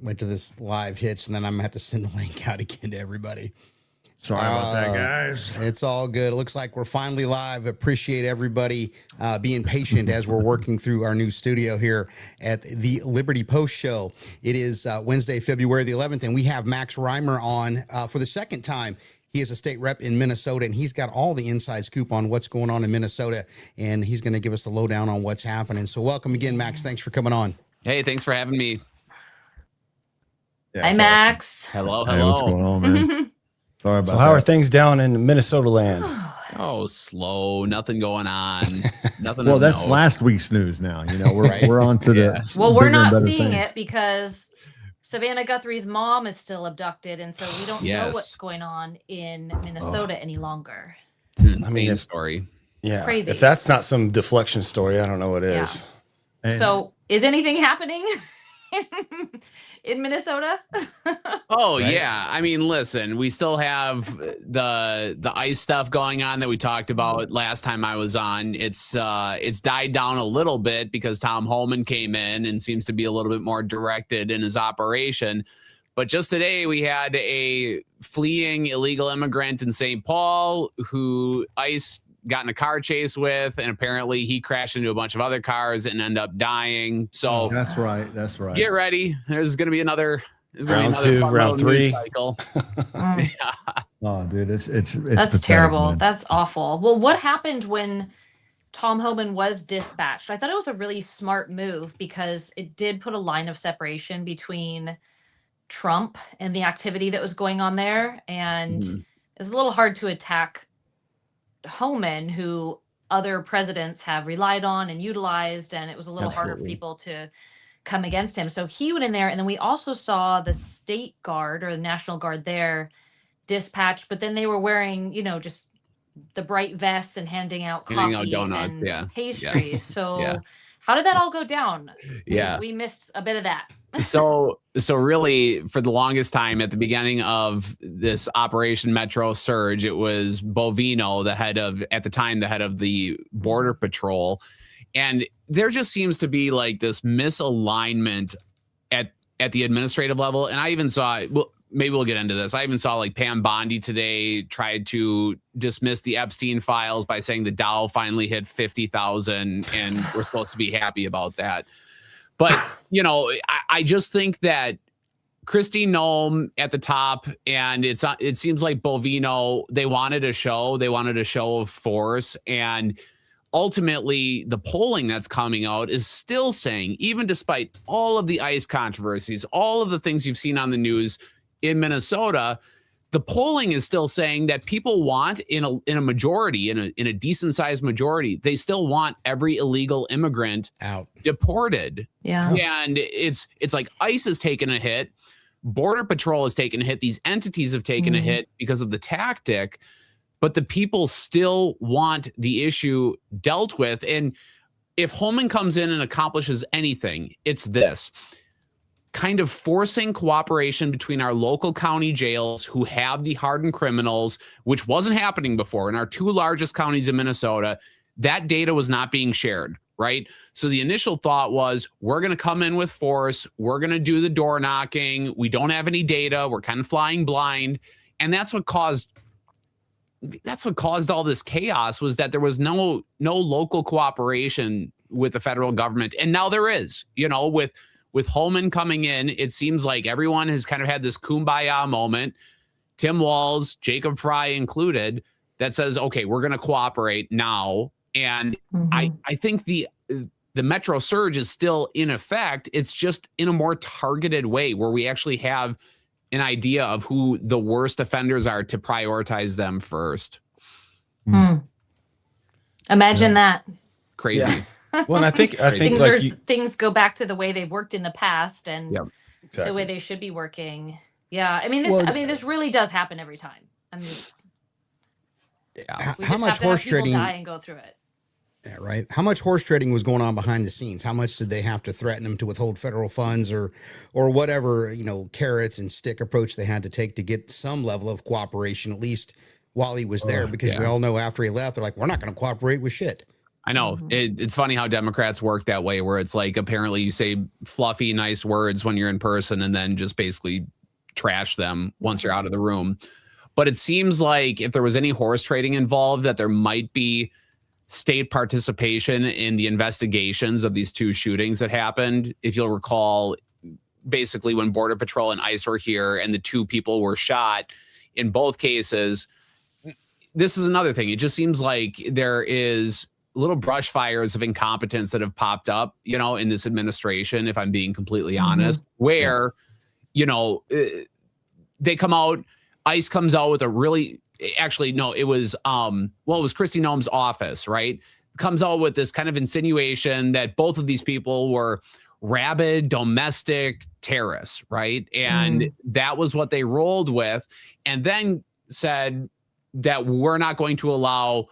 wait till this live hits, and then I'm gonna have to send the link out again to everybody. Sorry about that, guys. It's all good. It looks like we're finally live. Appreciate everybody being patient as we're working through our new studio here at the Liberty Post Show. It is Wednesday, February the 11th, and we have Max Rymer on for the second time. He is a state rep in Minnesota, and he's got all the inside scoop on what's going on in Minnesota, and he's going to give us the lowdown on what's happening. So welcome again, Max. Thanks for coming on. Hey, thanks for having me. Yeah, hi, Max. Awesome. Hello. Hey, what's going on, man? Sorry about so how are things down in Minnesota land? Oh, slow. Nothing going on. Nothing. Well, that's last week's news now. You know, we're on to the. Well, we're not seeing it because Savannah Guthrie's mom is still abducted, and so we don't know what's going on in Minnesota any longer. It's an insane story. Yeah, crazy. If that's not some deflection story, I don't know what is. Yeah. So, is anything happening in Minnesota? Oh, right? Yeah. I mean, listen, we still have the ICE stuff going on that we talked about last time I was on. It's died down a little bit because Tom Homan came in and seems to be a little bit more directed in his operation. But just today we had a fleeing illegal immigrant in St. Paul who ICE got in a car chase with, and apparently he crashed into a bunch of other cars and ended up dying. So that's right. Get ready. There's going to be another round two, round three cycle. Yeah. Oh, dude, it's that's terrible. Man. That's awful. Well, what happened when Tom Homan was dispatched? I thought it was a really smart move because it did put a line of separation between Trump and the activity that was going on there, and it's a little hard to attack Homan, who other presidents have relied on and utilized, and it was a little harder for people to come against him. So he went in there, and then we also saw the state guard or the National Guard there dispatched, but then they were wearing, just the bright vests and handing out coffee donuts, and pastries. So how did that all go down? Yeah, we missed a bit of that. So really, for the longest time at the beginning of this Operation Metro Surge, it was Bovino, at the time, the head of the Border Patrol. And there just seems to be like this misalignment at the administrative level. And I even saw, maybe we'll get into this. I even saw like Pam Bondi today tried to dismiss the Epstein files by saying the Dow finally hit 50,000 and we're supposed to be happy about that. But, I just think that Kristi Noem at the top, and it seems like Bovino, they wanted a show of force. And ultimately, the polling that's coming out is still saying, even despite all of the ICE controversies, all of the things you've seen on the news in Minnesota, the polling is still saying that people want in a majority, in a decent sized majority, they still want every illegal immigrant out, deported. Yeah. And it's like ICE has taken a hit. Border Patrol has taken a hit. These entities have taken a hit because of the tactic, but the people still want the issue dealt with. And if Homan comes in and accomplishes anything, it's this. Kind of forcing cooperation between our local county jails who have the hardened criminals, which wasn't happening before in our two largest counties in Minnesota. That data was not being shared, right? So the initial thought was, we're going to come in with force. We're going to do the door knocking. We don't have any data. We're kind of flying blind. And that's what caused all this chaos, was that there was no local cooperation with the federal government. And now there is, with Homan coming in, it seems like everyone has kind of had this kumbaya moment, Tim Walz, Jacob Fry included, that says, okay, we're going to cooperate now. And I think the Metro Surge is still in effect. It's just in a more targeted way where we actually have an idea of who the worst offenders are to prioritize them first. Imagine that. Crazy. Yeah. Well, and I think things go back to the way they've worked in the past and the way they should be working. Yeah, I mean, this really does happen every time. How much horse trading? Die and go through it. Yeah, right. How much horse trading was going on behind the scenes? How much did they have to threaten him to withhold federal funds or whatever, carrots and stick approach they had to take to get some level of cooperation, at least while he was there? Because we all know after he left, they're like, we're not going to cooperate with shit. I know it's funny how Democrats work that way, where it's like apparently you say fluffy, nice words when you're in person and then just basically trash them once you're out of the room. But it seems like if there was any horse trading involved, that there might be state participation in the investigations of these two shootings that happened. If you'll recall, basically when Border Patrol and ICE were here and the two people were shot in both cases, this is another thing. It just seems like there is little brush fires of incompetence that have popped up, in this administration, if I'm being completely honest, where, they come out, ICE comes out with a really, actually, no, it was, it was Kristi Noem's office, right? Comes out with this kind of insinuation that both of these people were rabid domestic terrorists, right? And that was what they rolled with, and then said that we're not going to allow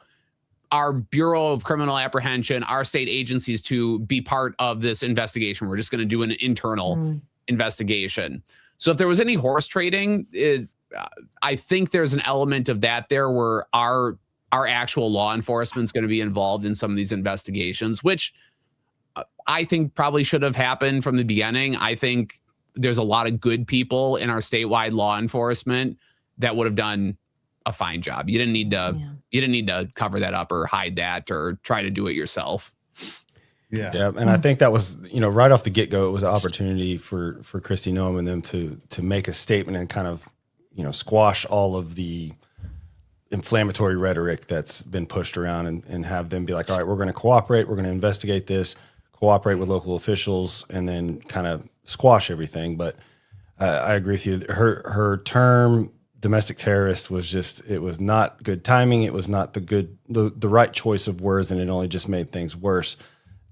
our Bureau of Criminal Apprehension, our state agencies, to be part of this investigation. We're just going to do an internal investigation. So if there was any horse trading, I think there's an element of that there where our actual law enforcement is going to be involved in some of these investigations, which I think probably should have happened from the beginning. I think there's a lot of good people in our statewide law enforcement that would have done a fine job. You didn't need to cover that up or hide that or try to do it yourself. Yeah. And I think that was, right off the get-go, it was an opportunity for Kristi Noem and them to make a statement and kind of, squash all of the inflammatory rhetoric that's been pushed around and have them be like, all right, we're going to cooperate. We're going to investigate this, cooperate with local officials, and then kind of squash everything. But I agree with you. Her term, domestic terrorist, it was not good timing. It was not the right choice of words, and it only just made things worse.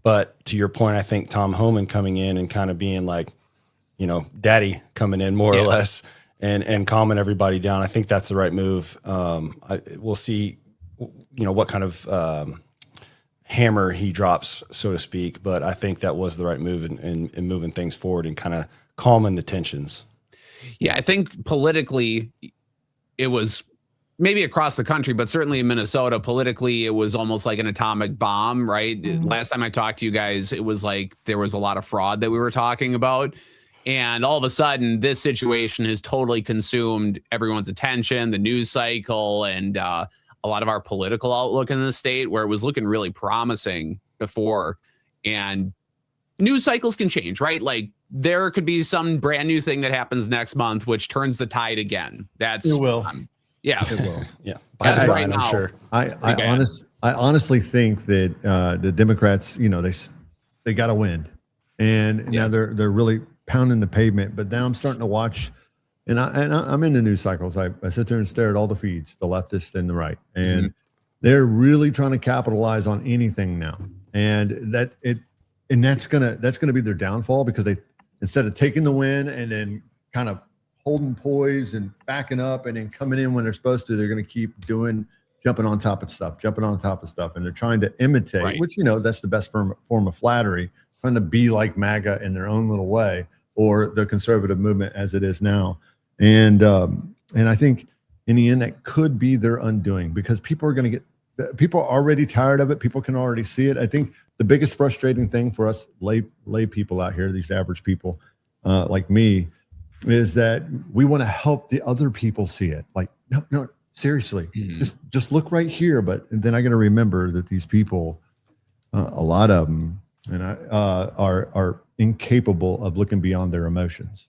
But to your point, I think Tom Homan coming in and kind of being like, daddy coming in more or less and calming everybody down, I think that's the right move. We'll see, what kind of hammer he drops, so to speak. But I think that was the right move in moving things forward and kind of calming the tensions. Yeah, I think politically it was maybe across the country, but certainly in Minnesota, politically, it was almost like an atomic bomb, right? Last time I talked to you guys, it was like there was a lot of fraud that we were talking about. And all of a sudden, this situation has totally consumed everyone's attention, the news cycle, and a lot of our political outlook in the state, where it was looking really promising before. And news cycles can change, right? Like there could be some brand new thing that happens next month, which turns the tide again. It will. It will. Yeah. By design, right I'm sure. I honestly think that the Democrats, they got to win, and now they're really pounding the pavement. But now I'm starting to watch, and I'm in the news cycles. I sit there and stare at all the feeds, the leftist and the right, and they're really trying to capitalize on anything now, and that's gonna be their downfall, because they, instead of taking the win and then kind of holding poise and backing up and then coming in when they're supposed to, they're going to keep jumping on top of stuff. And they're trying to imitate, which, that's the best form of flattery, trying to be like MAGA in their own little way, or the conservative movement as it is now. And I think in the end, that could be their undoing, because people are already tired of it. People can already see it. I think the biggest frustrating thing for us lay people out here, these average people like me, is that we want to help the other people see it. Like, no, seriously, just look right here. But then I got to remember that these people, a lot of them, are incapable of looking beyond their emotions.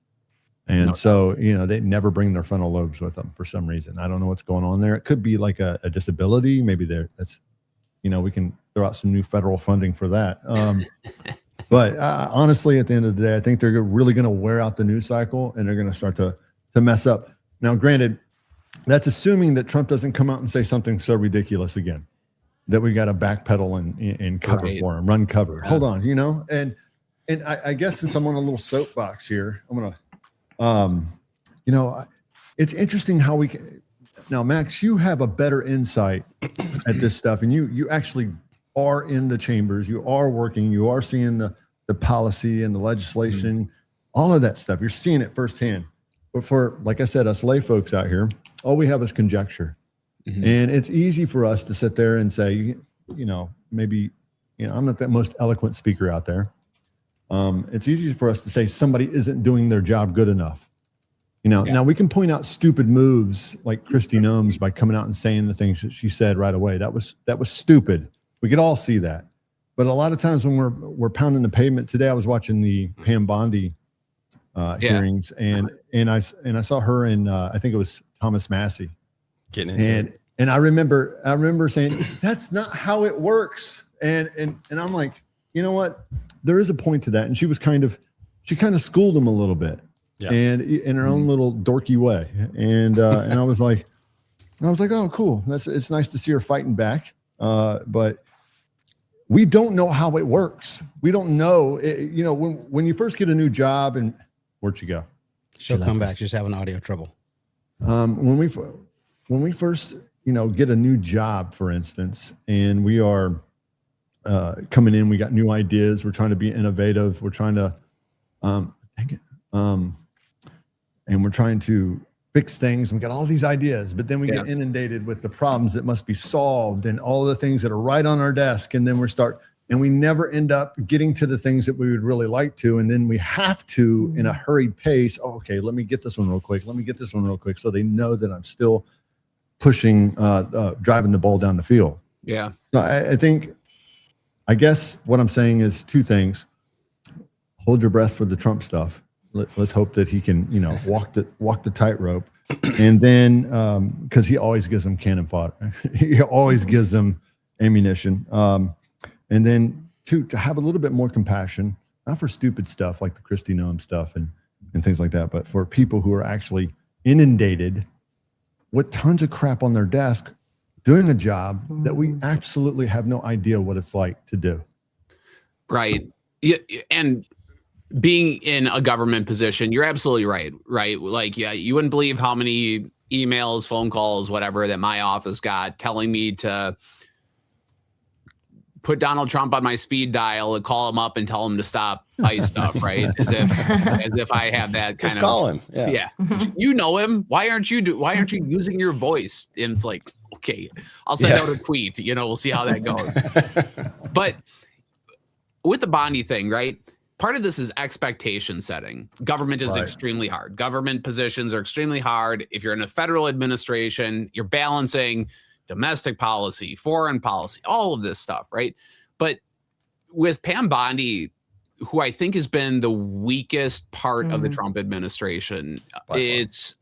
And so, they never bring their frontal lobes with them for some reason. I don't know what's going on there. It could be like a disability. Maybe that's, we can throw out some new federal funding for that. But honestly, at the end of the day, I think they're really going to wear out the news cycle, and they're going to start to mess up. Now, granted, that's assuming that Trump doesn't come out and say something so ridiculous again that we got to backpedal and cover for him, run cover. Hold on, and I guess since I'm on a little soapbox here, I'm gonna, it's interesting how we can. Now, Max, you have a better insight at this stuff, and you actually are in the chambers, you are working, you are seeing the policy and the legislation, all of that stuff. You're seeing it firsthand. But for, like I said, us lay folks out here, all we have is conjecture. And it's easy for us to sit there and say, maybe I'm not the most eloquent speaker out there. It's easy for us to say somebody isn't doing their job good enough. Now we can point out stupid moves like Kristi Noem's by coming out and saying the things that she said right away. That was stupid. We could all see that. But a lot of times when we're pounding the pavement today, I was watching the Pam Bondi hearings, and I saw her and I think it was Thomas Massey getting into it. And I remember saying that's not how it works. And I'm like, you know what? There is a point to that. And she kind of schooled him a little bit. Yeah. And in her own little dorky way. And I was like, oh, cool. It's nice to see her fighting back. But we don't know how it works. We don't know, when you first get a new job, and where'd she go? She'll come back. She's having audio trouble. When we first, get a new job, for instance, and we are coming in, we got new ideas. We're trying to be innovative. We're trying to, and we're trying to fix things. We got all these ideas, but then we get inundated with the problems that must be solved and all the things that are right on our desk. And then we never end up getting to the things that we would really like to. And then we have to, in a hurried pace, okay, let me get this one real quick. So they know that I'm still pushing, driving the ball down the field. Yeah. So I guess what I'm saying is two things. Hold your breath for the Trump stuff. Let's hope that he can, walk the tightrope. And then, because he always gives them cannon fodder. He always gives them ammunition. And then to have a little bit more compassion, not for stupid stuff like the Kristi Noem stuff and things like that, but for people who are actually inundated with tons of crap on their desk, doing a job that we absolutely have no idea what it's like to do. Right. Yeah, and being in a government position, you're absolutely right. Like, you wouldn't believe how many emails, phone calls, whatever that my office got telling me to put Donald Trump on my speed dial and call him up and tell him to stop ICE stuff, right? As if I have that kind Just of call him. Yeah. You know him. Why aren't you using your voice? And it's like, okay, I'll send out a tweet, we'll see how that goes. But with the Bondi thing, right? Part of this is expectation setting. Government is extremely hard. Government positions are extremely hard. If you're in a federal administration, you're balancing domestic policy, foreign policy, all of this stuff, right? But with Pam Bondi, who I think has been the weakest part of the Trump administration, it's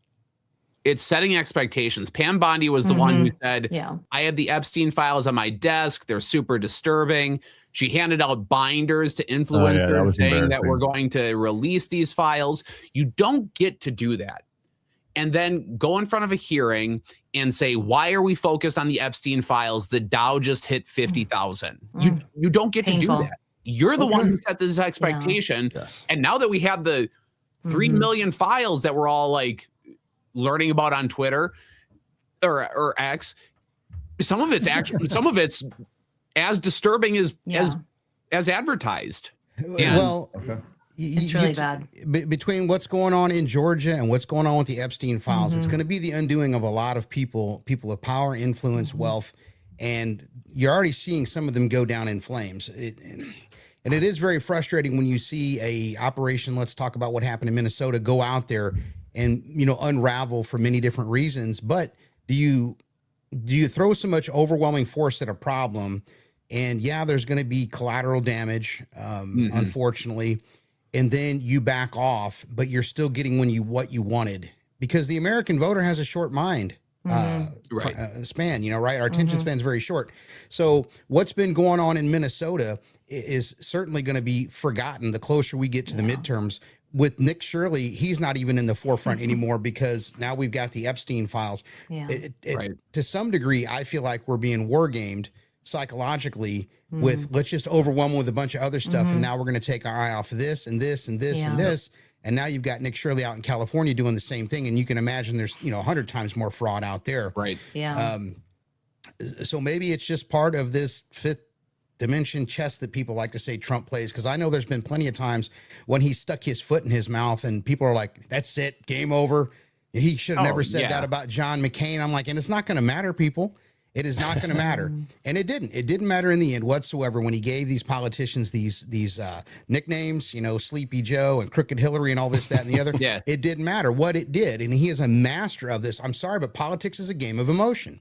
setting expectations. Pam Bondi was the one who said, I have the Epstein files on my desk. They're super disturbing. She handed out binders to influencers saying that we're going to release these files. You don't get to do that. And then go in front of a hearing and say, why are we focused on the Epstein files? The Dow just hit 50,000. You don't get to do that. You're the one who set this expectation. Yeah. Yes. And now that we have the 3 million files that we're all like learning about on Twitter or X, some of it's as disturbing as advertised. And it's really bad. Between what's going on in Georgia and what's going on with the Epstein files, it's going to be the undoing of a lot of people of power, influence, wealth, and you're already seeing some of them go down in flames. And it is very frustrating when you see a operation, let's talk about what happened in Minnesota, go out there and, unravel for many different reasons. But do you throw so much overwhelming force at a problem? And there's going to be collateral damage, unfortunately. And then you back off, but you're still getting what you wanted, because the American voter has a short mind span, right? Our attention span is very short. So what's been going on in Minnesota is certainly going to be forgotten the closer we get to the midterms. With Nick Shirley, he's not even in the forefront anymore, because now we've got the Epstein files. To some degree, I feel like we're being war gamed psychologically with, let's just overwhelm them with a bunch of other stuff. And now we're going to take our eye off of this and this and this and this. And now you've got Nick Shirley out in California doing the same thing. And you can imagine there's, 100 times more fraud out there. Right. Yeah. So maybe it's just part of this fifth dimension chess that people like to say Trump plays. Cause I know there's been plenty of times when he stuck his foot in his mouth and people are like, that's it, game over. He should have never said that about John McCain. I'm like, and it's not going to matter, people. It is not going to matter. And it didn't. It didn't matter in the end whatsoever when he gave these politicians these nicknames, you know, Sleepy Joe and Crooked Hillary and all this, that, and the other. Yeah. It didn't matter what it did. And he is a master of this. I'm sorry, but politics is a game of emotion.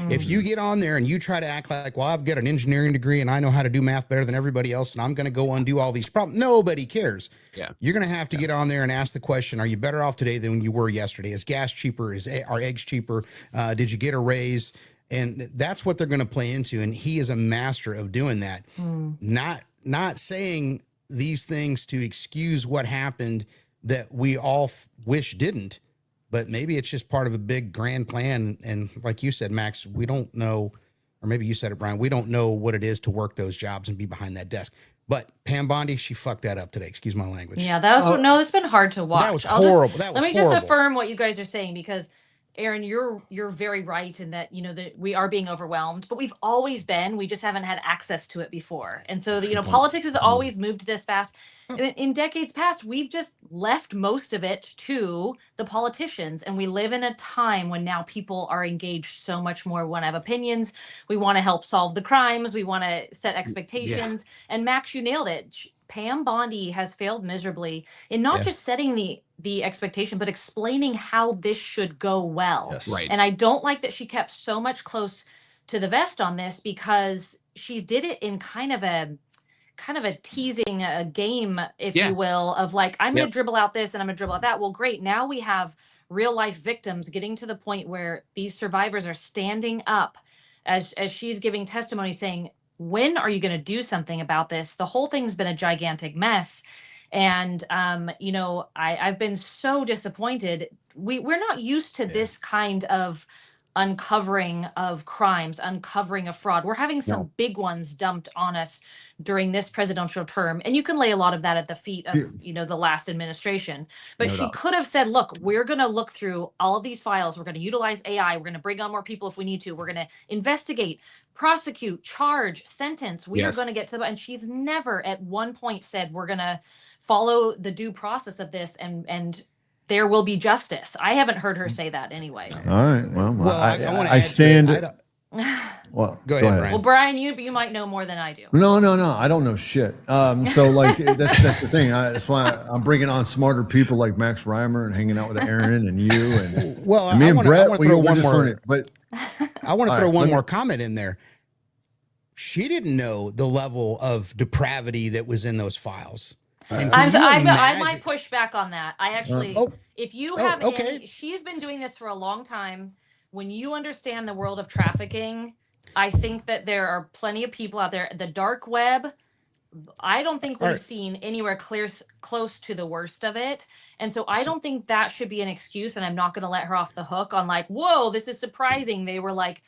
If you get on there and you try to act like, well, I've got an engineering degree and I know how to do math better than everybody else, and I'm going to go undo all these problems, nobody cares. Yeah. You're going to have to get on there and ask the question, are you better off today than you were yesterday? Is gas cheaper? Are eggs cheaper? Did you get a raise? And that's what they're going to play into. And he is a master of doing that. Not saying these things to excuse what happened that we all wish didn't, but maybe it's just part of a big grand plan. And like you said, Max, we don't know, or maybe you said it, Brian, we don't know what it is to work those jobs and be behind that desk. But Pam Bondi, she fucked that up today. Excuse my language. Yeah, that was no. It's been hard to watch. That was horrible. Let me just affirm what you guys are saying, because Aaron, you're very right in that, you know, that we are being overwhelmed, but we've always been. We just haven't had access to it before, and so you know, politics has always moved this fast. In decades past, we've just left most of it to the politicians, and we live in a time when now people are engaged so much more. We want to have opinions. We want to help solve the crimes. We want to set expectations. Yeah. And Max, you nailed it. Pam Bondi has failed miserably in not just setting the expectation, but explaining how this should go well. Yes. Right. And I don't like that she kept so much close to the vest on this, because she did it in kind of a teasing a game, if you will, of like, I'm going to dribble out this and I'm going to dribble out that. Well, great. Now we have real life victims getting to the point where these survivors are standing up as she's giving testimony saying, when are you going to do something about this? The whole thing's been a gigantic mess. And, you know, I've been so disappointed. We're not used to this kind of uncovering of crimes, uncovering of fraud. We're having some big ones dumped on us during this presidential term. And you can lay a lot of that at the feet of, you know, the last administration. But she could have said, look, we're going to look through all of these files. We're going to utilize AI. We're going to bring on more people if we need to. We're going to investigate, prosecute, charge, sentence. We are going to get to the, and she's never at one point said, we're going to follow the due process of this and there will be justice. I haven't heard her say that anyway. All right. Well, I stand. Well, go ahead, Brian. Well, Brian, you might know more than I do. No. I don't know shit. So like that's the thing. That's why I'm bringing on smarter people like Max Rymer and hanging out with Aaron and you and well, and me and Brett. I want to throw one more. But I want to throw one more comment in there. She didn't know the level of depravity that was in those files. I might push back on that. I actually, if you have she's been doing this for a long time. When you understand the world of trafficking, I think that there are plenty of people out there. The dark web, I don't think we've seen anywhere close to the worst of it. And so I don't think that should be an excuse. And I'm not going to let her off the hook on like, whoa, this is surprising. They were like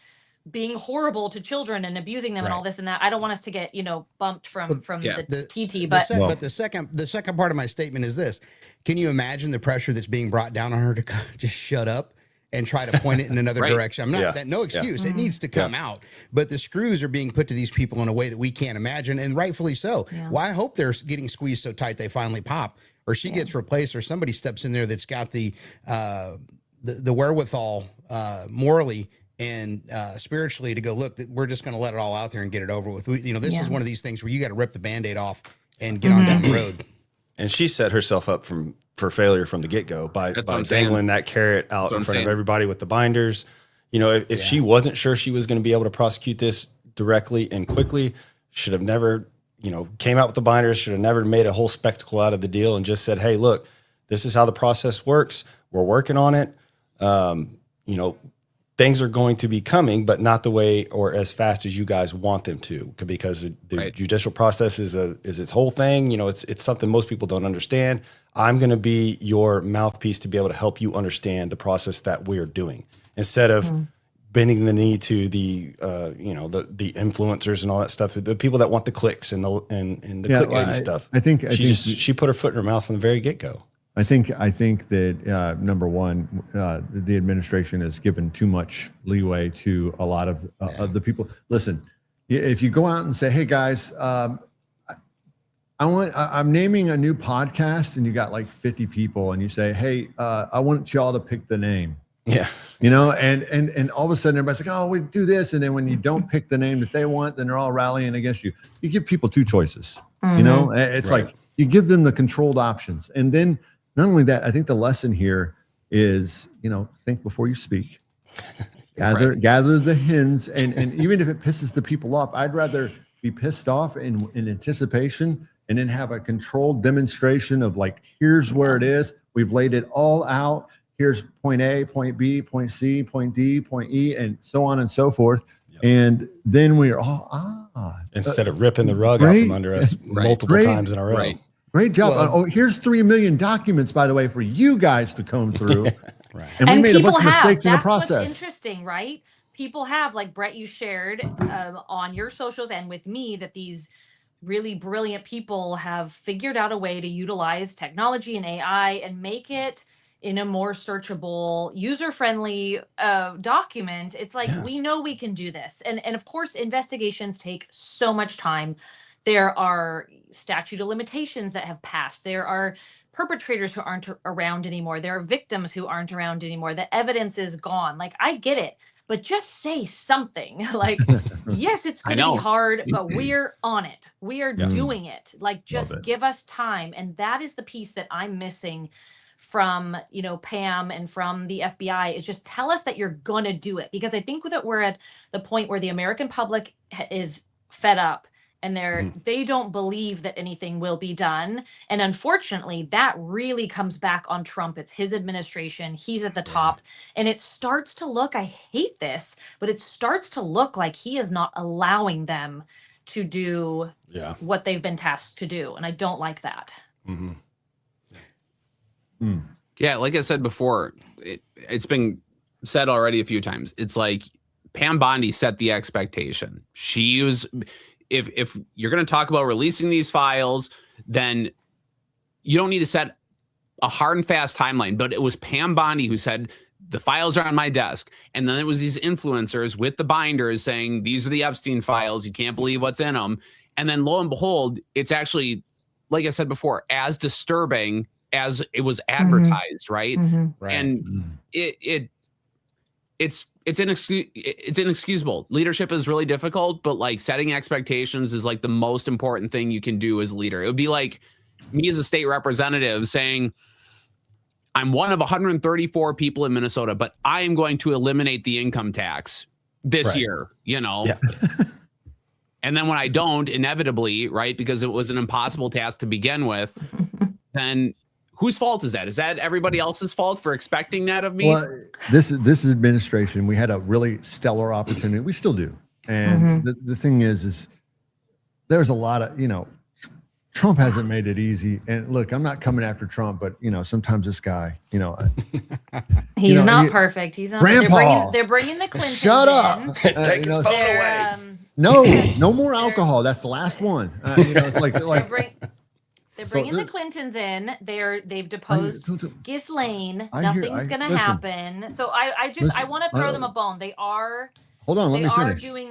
being horrible to children and abusing them and all this and that. I don't want us to get, you know, bumped from the TT. But the second part of my statement is this. Can you imagine the pressure that's being brought down on her to just shut up and try to point it in another direction? I'm not that no excuse. It needs to come out. But the screws are being put to these people in a way that we can't imagine, and rightfully so. Yeah. Well, I hope they're getting squeezed so tight they finally pop, or she gets replaced, or somebody steps in there that's got the wherewithal morally and spiritually to go, look, we're just going to let it all out there and get it over with. This is one of these things where you got to rip the Band-Aid off and get on down the road. And she set herself up for failure from the get-go by dangling that carrot out in front of everybody with the binders. You know, if she wasn't sure she was going to be able to prosecute this directly and quickly, should have never, came out with the binders, should have never made a whole spectacle out of the deal and just said, hey, look, this is how the process works. We're working on it. Things are going to be coming, but not the way or as fast as you guys want them to, because the judicial process is its whole thing. It's something most people don't understand. I'm going to be your mouthpiece to be able to help you understand the process that we're doing, instead of bending the knee to the influencers and all that stuff, the people that want the clicks and the clickbaity stuff. I think she put her foot in her mouth from the very get-go. I think that number one, the administration has given too much leeway to a lot of the people. Listen, if you go out and say, "Hey guys, I'm naming a new podcast," and you got like 50 people, and you say, "Hey, I want y'all to pick the name," Yeah. And all of a sudden everybody's like, oh, we do this. And then when you don't pick the name that they want, then they're all rallying against you. You give people two choices, it's Right. like you give them the controlled options. And then not only that, I think the lesson here is, think before you speak, gather the hens. And even if it pisses the people off, I'd rather be pissed off in anticipation and then have a controlled demonstration of like, here's where it is. We've laid it all out. Here's point A, point B, point C, point D, point E, and so on and so forth. Yep. And then we're all, instead of ripping the rug out from under us multiple times in a row. Right. Great job. Well, here's 3 million documents, by the way, for you guys to comb through. Right. And we made a bunch of mistakes in the process. What's interesting, right? People have, like Brett, you shared on your socials and with me that these really brilliant people have figured out a way to utilize technology and AI and make it in a more searchable, user-friendly document. It's like, we know we can do this. And of course, investigations take so much time. There are statute of limitations that have passed. There are perpetrators who aren't around anymore. There are victims who aren't around anymore. The evidence is gone. Like, I get it, but just say something. Like, yes, it's going to be hard, but we're on it. We are doing it. Like, just give us time. And that is the piece that I'm missing from, Pam and from the FBI, is just tell us that you're going to do it. Because I think that we're at the point where the American public is fed up and they don't believe that anything will be done. And unfortunately, that really comes back on Trump. It's his administration. He's at the top. And it starts to look, I hate this, but it starts to look like he is not allowing them to do what they've been tasked to do. And I don't like that. Mm-hmm. Yeah, like I said before, it's been said already a few times. It's like Pam Bondi set the expectation. She was, if you're going to talk about releasing these files, then you don't need to set a hard and fast timeline. But it was Pam Bondi who said, the files are on my desk. And then it was these influencers with the binders saying, these are the Epstein files. You can't believe what's in them. And then lo and behold, it's actually, like I said before, as disturbing as it was advertised, right? Right. And it's inexcusable. Leadership is really difficult, but like setting expectations is like the most important thing you can do as a leader. It would be like me as a state representative saying, I'm one of 134 people in Minnesota, but I am going to eliminate the income tax this year, And then when I don't, inevitably, right, because it was an impossible task to begin with, then whose fault is that? Is that everybody else's fault for expecting that of me? Well, this administration, we had a really stellar opportunity. We still do. And the thing is there's a lot of, Trump hasn't made it easy. And look, I'm not coming after Trump, but sometimes this guy, he's not perfect. He's not. Grandpa, they're bringing the Clintons. Shut up. Take his phone away. No more alcohol. That's the last one. It's like they're bringing the Clintons in. They've deposed Ghislaine. Nothing's going to happen. So I want to throw them a bone. They are. Hold on. Let me finish. Doing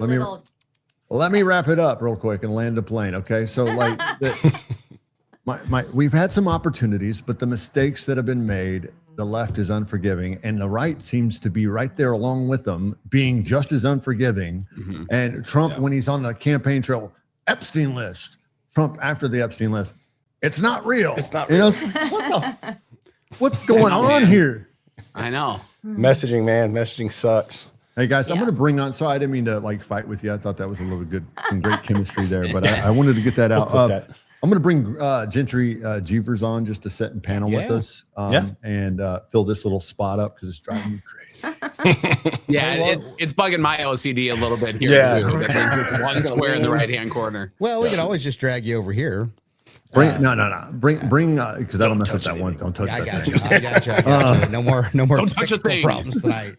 Let me wrap it up real quick and land the plane. Okay. So like we've had some opportunities, but the mistakes that have been made, the left is unforgiving and the right seems to be right there along with them, being just as unforgiving. And Trump, when he's on the campaign trail, Epstein list, Trump after the Epstein list, it's not real. It's not real. What's going on here? I know. Messaging, man. Messaging sucks. Hey guys, I'm going to bring on. So I didn't mean to like fight with you. I thought that was a little good, some great chemistry there, but I wanted to get that out. I'm going to bring Gentry Gevers on just to sit and panel with us and fill this little spot up because it's driving me crazy. It's bugging my OCD a little bit here. Too. One square in the right-hand corner. Well, we can always just drag you over here. Bring because that'll mess with that one. Don't touch that. I got you. No more technical problems tonight.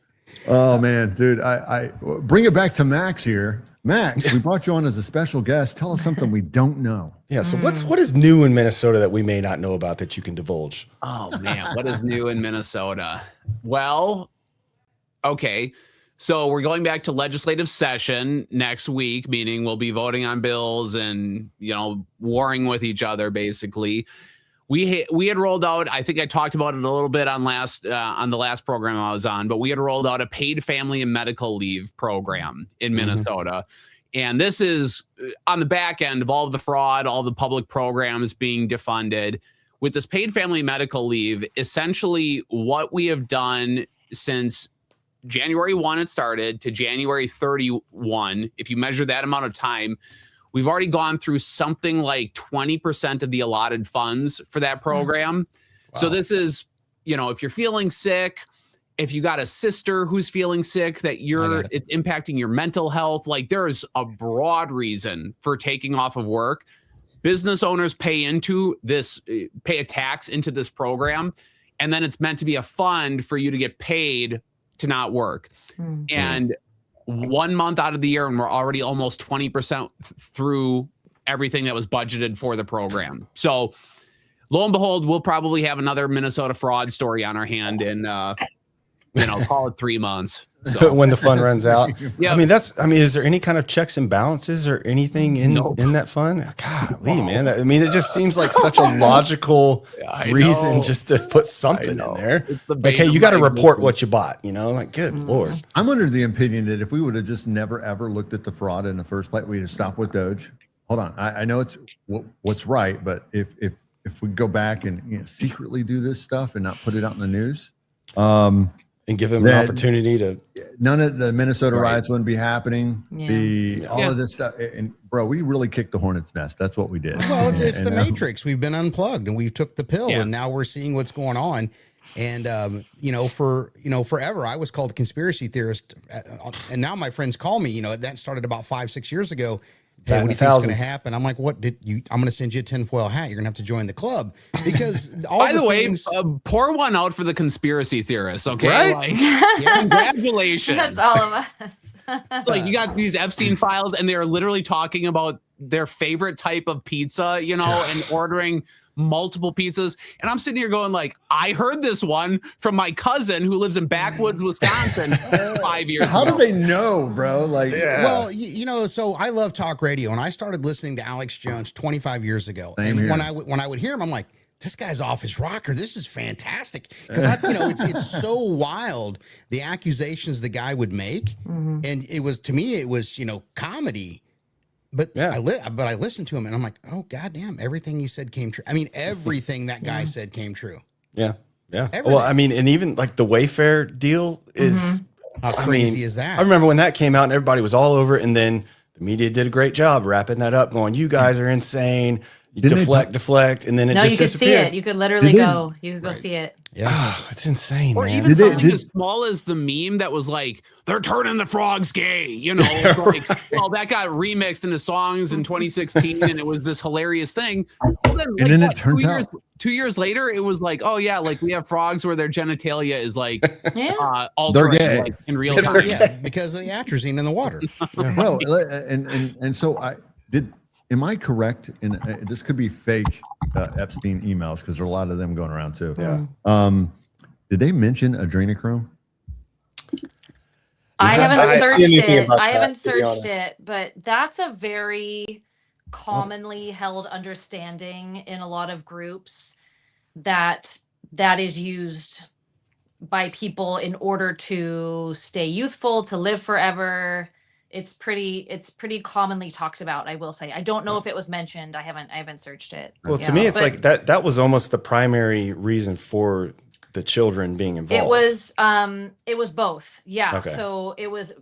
Oh man, dude, I bring it back to Max here. Max, we brought you on as a special guest. Tell us something we don't know. Yeah. So what is new in Minnesota that we may not know about that you can divulge? Oh man, what is new in Minnesota? Well, okay. So we're going back to legislative session next week, meaning we'll be voting on bills and, warring with each other, basically. we had rolled out, I think I talked about it a little bit on the last program I was on, but we had rolled out a paid family and medical leave program in Minnesota. And this is on the back end of all of the fraud, all the public programs being defunded. With this paid family medical leave, essentially what we have done since January 1 it started to January 31, if you measure that amount of time, we've already gone through something like 20% of the allotted funds for that program. Wow. So this is, if you're feeling sick, if you got a sister who's feeling sick, that it's impacting your mental health, like there's a broad reason for taking off of work. Business owners pay a tax into this program, and then it's meant to be a fund for you to get paid to not work. And 1 month out of the year, and we're already almost 20% through everything that was budgeted for the program. So lo and behold, we'll probably have another Minnesota fraud story on our hand in, call it 3 months. So. When the fund runs out. Yeah. Is there any kind of checks and balances or anything in that fund? Golly, man. It just seems like such a logical reason just to put something in there. Like, hey, you got to report what you bought, good Lord. I'm under the opinion that if we would have just never, ever looked at the fraud in the first place, we'd have stopped with Doge. Hold on. I know it's what's right, but if we go back and secretly do this stuff and not put it out in the news, and give them an opportunity to. None of the Minnesota riots wouldn't be happening. All of this stuff, and bro, we really kicked the hornet's nest. That's what we did. Well, it's the Matrix. We've been unplugged, and we took the pill, and now we're seeing what's going on. And forever I was called a conspiracy theorist, and now my friends call me. That started about 5-6 years ago. Hey, what do you think is going to happen? I'm like, I'm going to send you a tinfoil hat. You're going to have to join the club because by the way, pour one out for the conspiracy theorists. Okay. Right? Congratulations. That's all of us. It's like you got these Epstein files and they're literally talking about their favorite type of pizza, and ordering multiple pizzas. And I'm sitting here going like, I heard this one from my cousin who lives in backwoods, Wisconsin 5 years ago. How do they know, bro? Well, so I love talk radio, and I started listening to Alex Jones 25 years ago. And when I would hear him, I'm like, this guy's off his rocker. This is fantastic. Because it's so wild, the accusations the guy would make. And it was comedy. But I listened to him and I'm like, oh goddamn, everything he said came true. Everything that guy said came true. Yeah. Everything. Well, and even like the Wayfair deal is how crazy is that? I remember when that came out and everybody was all over it, and then the media did a great job wrapping that up, going, "You guys are insane." You deflect, and then it just disappeared. You could see it. You could literally go. You could go see it. Yeah, it's insane, or man. even something as small as the meme that was like, "They're turning the frogs gay," like, well, that got remixed into songs in 2016, and it was this hilarious thing. Well, then, and then it turns out 2 years later, it was like, oh yeah, like we have frogs where their genitalia is like, altering like, in real time, because of the atrazine in the water. Well, and so I did. Am I correct? And this could be fake Epstein emails because there are a lot of them going around too. Yeah. Did they mention adrenochrome? I haven't searched it. I haven't searched it, but that's a very commonly held understanding in a lot of groups that is used by people in order to stay youthful, to live forever. It's pretty commonly talked about, I will say. I don't know if it was mentioned. I haven't searched it. Well, to me, it's like that was almost the primary reason for the children being involved. It was both. Yeah. Okay. So it was,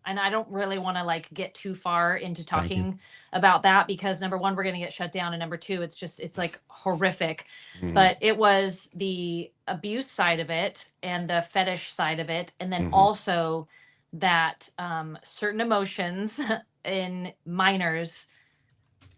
and I don't really want to get too far into talking about that because number one, we're going to get shut down. And number two, it's like horrific, but it was the abuse side of it and the fetish side of it. And then also that certain emotions in minors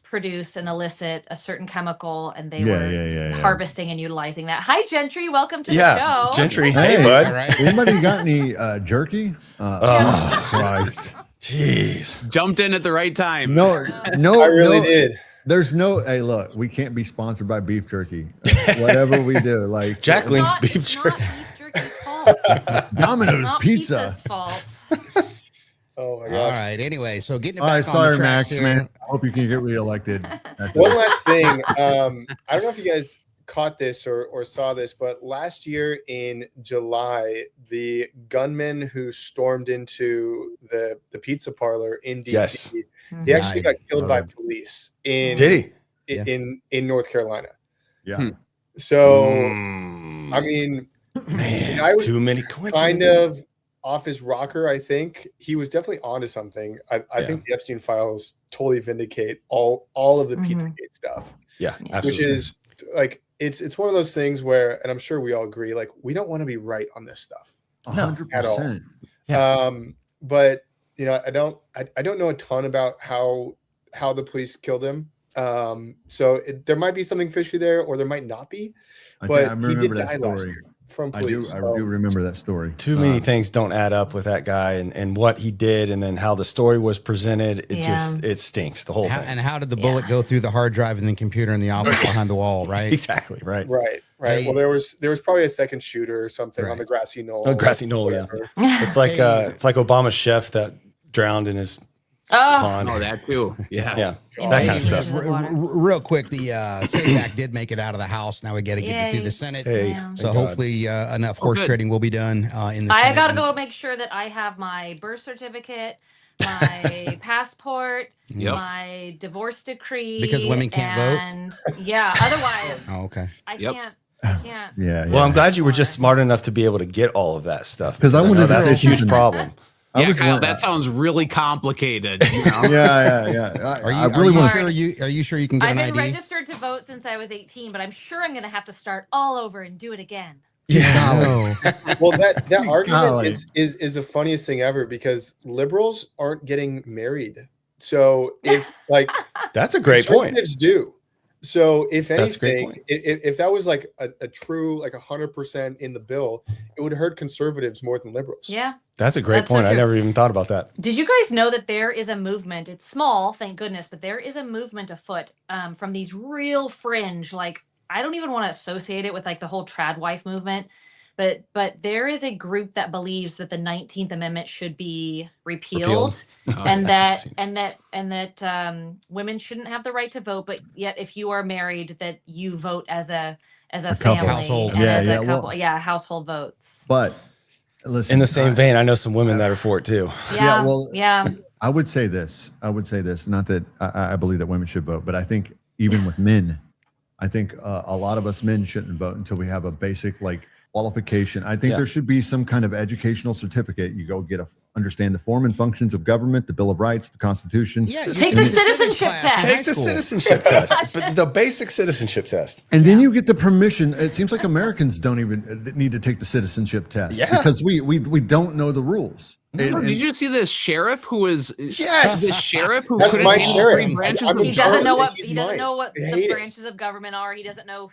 produce and elicit a certain chemical, and they were harvesting and utilizing that. Hi, Gentry. Welcome to the show. Gentry. Hey, bud. All right. Anybody got any jerky? Oh, Christ. Jeez. Jumped in at the right time. No, I really did. There's hey, look, we can't be sponsored by beef jerky. Whatever we do, like Jacqueline's beef jerky. Not beef jerky's fault. Domino's Not Pizza. pizza's fault. Oh my gosh. All right. Anyway, so getting it All right, back on the sorry, tracks Max, here. man. I hope you can get reelected. One last thing. I don't know if you guys caught this or saw this, but last year in July, the gunman who stormed into the pizza parlor in DC, Yes. he actually got killed by Murdered. police in Did he? in North Carolina. Yeah. So Mm. I mean, Man, I was too many kind coincidences. of off his rocker. I think he was definitely onto something. I think the Epstein files totally vindicate all of the Pizzagate stuff, Yeah, Which absolutely. which is like it's one of those things where, and I'm sure we all agree, like we don't want to be right on this stuff. 100%. Yeah. But you know, I don't know a ton about how the police killed him. So there might be something fishy there, or there might not be. I But he remember did that die last story. year from I police. do remember that story. Too many things don't add up with that guy and what he did, and then how the story was presented. It stinks, the whole thing. And how did the bullet go through the hard drive and the computer in the office behind the wall, right? Exactly, right. Right. Hey. Well, there was probably a second shooter or something on the grassy knoll. Oh, grassy knoll, yeah. whatever. It's like Obama's chef that drowned in his pond. Oh, that too. Yeah. Yeah, In that the kind of stuff. inches of water. Real quick, the SAFE Act did make it out of the House. Now we got to get it through Yay. the Senate. Hey, Yeah. So thank God. hopefully enough horse good. trading will be done in the I Senate. gotta go make sure that I have my birth certificate, my passport, Yep. my divorce decree. Because women can't vote? and yeah, otherwise Oh, okay. I Yep. can't. Yeah. Well, I'm glad you were just smart enough to be able to get all of that stuff. 'Cause I know wanted to that's say a huge something. problem. I Yeah, was Kyle, wondering- that sounds really complicated. You know? Yeah. Are you, I really want to. are you sure you can get I've an been ID? registered to vote since I was 18, but I'm sure I'm gonna have to start all over and do it again. Yeah. No. Well, that argument Golly. is the funniest thing ever, because liberals aren't getting married. So if like That's a great point. conservatives do. So if That's a great anything, point. if that was like a true like 100% in the bill, it would hurt conservatives more than liberals. Yeah. That's a great That's so point. I true. never even thought about that. Did you guys know that there is a movement? It's small, thank goodness, but there is a movement afoot from these real fringe. Like, I don't even want to associate it with like the whole trad wife movement, but there is a group that believes that the 19th Amendment should be repealed, Oh, and yes. that women shouldn't have the right to vote, but yet if you are married, that you vote as a couple. family, Household. and Yeah, as yeah, a couple, well- household votes. But listen, In the same vein, I know some women that are for it too. Yeah, well, yeah. I would say this. Not that I believe that women should vote, but I think even with men, I think a lot of us men shouldn't vote until we have a basic like qualification. I think Yeah. there should be some kind of educational certificate. You go understand the form and functions of government, the Bill of Rights, the Constitution. Yeah, Take you the take citizenship civics class test. in high Take the school. citizenship test, but the basic citizenship test. And then you get the permission. It seems like Americans don't even need to take the citizenship test because we don't know the rules. Did you see this sheriff who was Yes! the sheriff who That's couldn't my handle sheriff. three branches I'm of in He charge. doesn't know Charlotte, what he's he doesn't mine. know what I the hate it. branches of government are. He doesn't know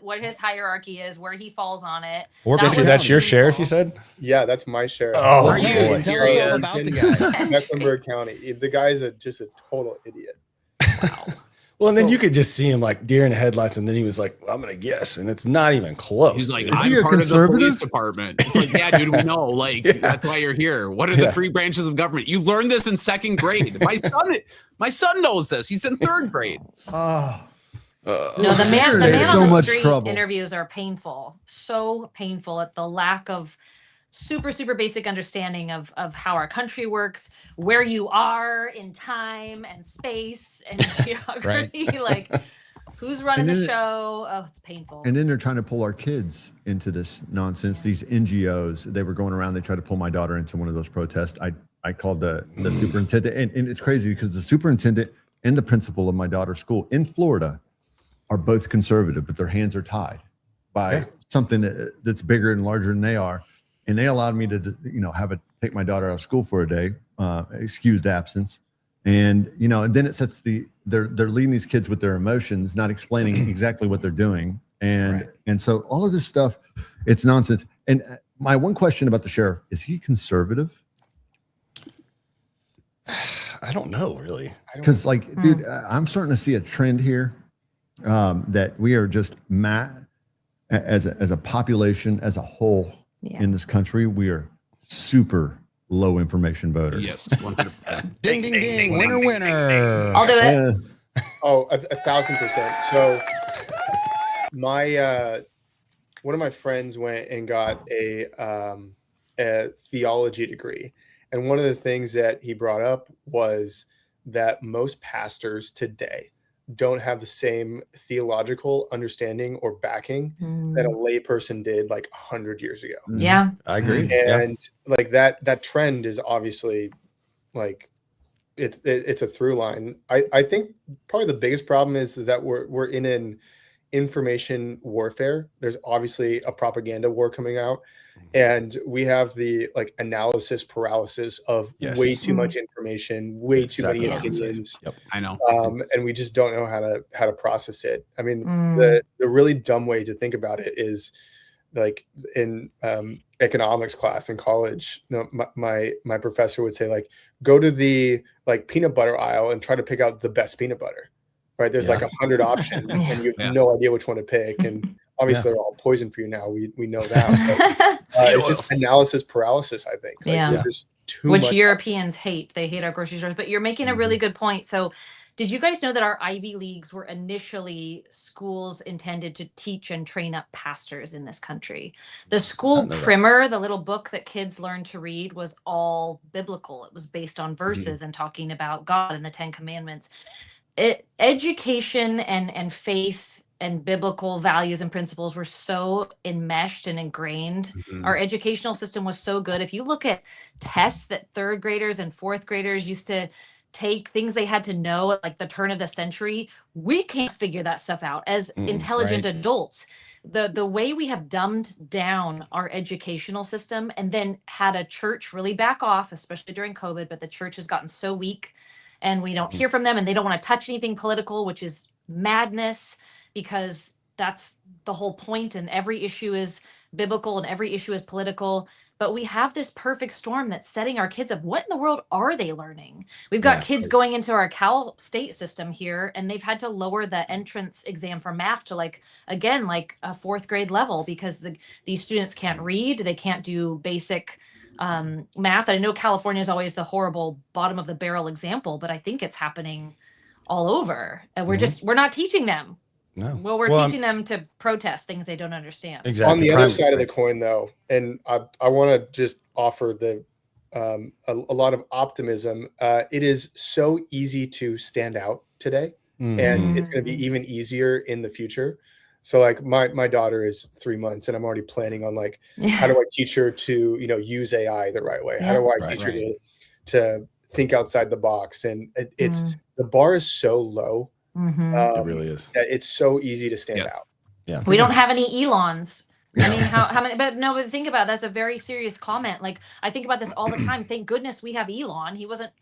what his hierarchy is, where he falls on it. Or That Gentry, was that's your painful. sheriff, you said? Yeah, that's my sheriff. Oh, Are you? boy. Tell us all about the guy. Mecklenburg County. The guy's just a total idiot. Well, and then you could just see him like deer in the headlights, and then he was like, well, I'm going to guess. And it's not even close. He's like, dude. Is he I'm a part of the conservative? police department. It's like, yeah, dude, we know. Like, that's why you're here. What are the three branches of government? You learned this in second grade. My son knows this. He's in third grade. Oh, No, the man There's so on the much street trouble. interviews are painful. So painful at the lack of super basic understanding of how our country works, where you are in time and space and geography. Like, who's running And the then show? Oh, it's painful. And then they're trying to pull our kids into this nonsense. These NGOs, they were going around. They tried to pull my daughter into one of those protests. I called the superintendent, and it's crazy because the superintendent and the principal of my daughter's school in Florida are both conservative, but their hands are tied by something that's bigger and larger than they are. And they allowed me to, take my daughter out of school for a day, excused absence. And, and then it sets they're leading these kids with their emotions, not explaining exactly what they're doing. And so all of this stuff, it's nonsense. And my one question about the sheriff, is he conservative? I don't know, really. Because dude, I'm starting to see a trend here that we are just as a population, as a whole in this country, we are super low information voters. Yes, 100%. Ding, ding, ding. Winner. I'll do it. Oh, 1,000%. So my one of my friends went and got a theology degree, and one of the things that he brought up was that most pastors today don't have the same theological understanding or backing that a layperson did like 100 years ago. Yeah, I agree. And like that trend is obviously like it's a through line. I think probably the biggest problem is that we're in an information warfare. There's obviously a propaganda war coming out, and we have the like analysis paralysis of way too much information, way too many opinions. Yep. I know. And we just don't know how to process it. I mean, the really dumb way to think about it is like in economics class in college, my professor would say, like, go to the like peanut butter aisle and try to pick out the best peanut butter. Right? There's like 100 options, and you have no idea which one to pick. And obviously, they're all poison for you now. We know that. But, it's just analysis paralysis, I think. Like, there's just too which much. Europeans hate. They hate our grocery stores. But you're making a really good point. So, did you guys know that our Ivy Leagues were initially schools intended to teach and train up pastors in this country? The school primer, the little book that kids learn to read, was all biblical. It was based on verses and talking about God and the 10 Commandments. Education and faith and biblical values and principles were so enmeshed and ingrained. Our educational system was so good. If you look at tests that third graders and fourth graders used to take, things they had to know at like the turn of the century, we can't figure that stuff out as intelligent adults. The way we have dumbed down our educational system and then had a church really back off, especially during COVID, but the church has gotten so weak and we don't hear from them, and they don't want to touch anything political, which is madness, because that's the whole point. And every issue is biblical and every issue is political. But we have this perfect storm that's setting our kids up. What in the world are they learning? We've got kids going into our Cal State system here, and they've had to lower the entrance exam for math to like a 4th grade level because these students can't read. They can't do basic math. I know California is always the horrible bottom of the barrel example, but I think it's happening all over. And we're not teaching them. No. Well, we're teaching them to protest things they don't understand. Exactly. On the other side of the coin, though, and I want to just offer the a lot of optimism. It is so easy to stand out today, and it's going to be even easier in the future. So, like, my daughter is 3 months, and I'm already planning on like, how do I teach her to use AI the right way? How do I teach her to think outside the box? And it's the bar is so low. It really is. It's so easy to stand out. Yeah. We don't have any Elons. I mean, how many? But think about it, that's a very serious comment. Like, I think about this all the time. Thank goodness we have Elon. He wasn't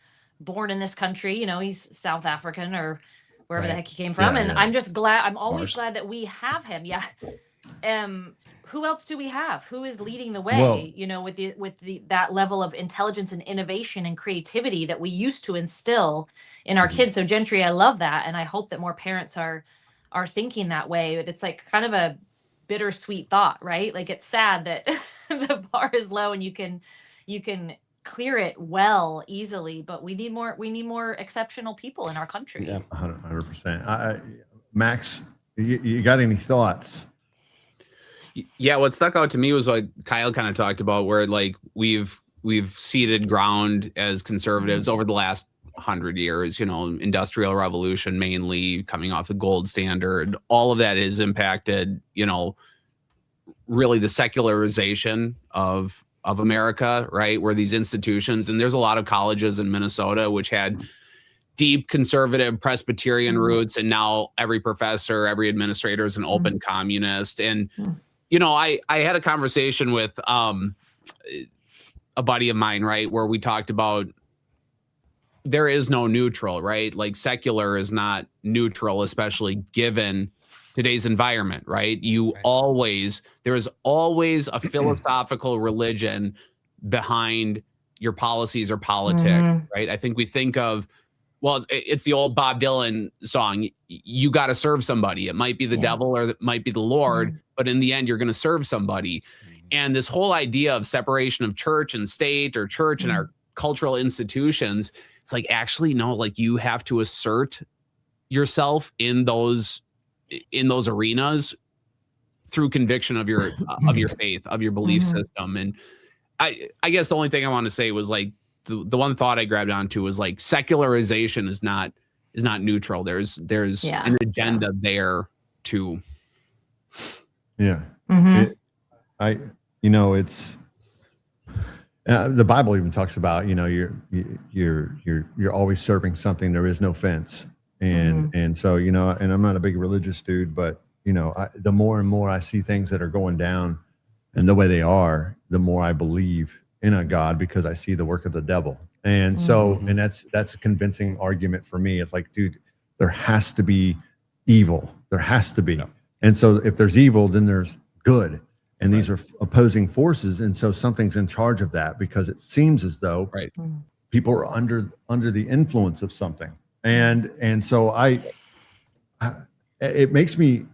born in this country. He's South African or wherever the heck he came from. I'm just glad. I'm always glad that we have him. Yeah. Who else do we have? Who is leading the way? With that level of intelligence and innovation and creativity that we used to instill in our kids. So Gentry, I love that, and I hope that more parents are thinking that way. But it's like kind of a bittersweet thought, right? Like, it's sad that the bar is low and you can clear it easily, but we need more exceptional people in our country. Yeah, 100%. Max, you got any thoughts? Yeah, what stuck out to me was what Kyle kind of talked about, where like we've ceded ground as conservatives over the last 100 years, industrial revolution, mainly coming off the gold standard. All of that has impacted, really the secularization of America, right? Where these institutions, and there's a lot of colleges in Minnesota which had deep conservative Presbyterian roots, and now every professor, every administrator is an open communist. And I had a conversation with a buddy of mine, right, where we talked about there is no neutral, right? Like, secular is not neutral, especially given today's environment, right? There is always a philosophical religion behind your policies or politics, right? I think we think of, well, it's the old Bob Dylan song, you got to serve somebody. It might be the devil or it might be the Lord, but in the end, you're going to serve somebody. And this whole idea of separation of church and state, or church and our cultural institutions, it's like, actually, no, like, you have to assert yourself in those arenas through conviction of your faith, of your belief system. And I guess the only thing I want to say was like the one thought I grabbed onto was like secularization is not neutral. There's an agenda there too. Yeah. It's the Bible even talks about, you're always serving something. There is no fence. And so, and I'm not a big religious dude, but the more and more I see things that are going down and the way they are, the more I believe in a God, because I see the work of the devil. And so, and that's a convincing argument for me. It's like, dude, there has to be evil. There has to be. And so if there's evil, then there's good. And these are opposing forces. And so something's in charge of that, because it seems as though people are under the influence of something. And so it brings me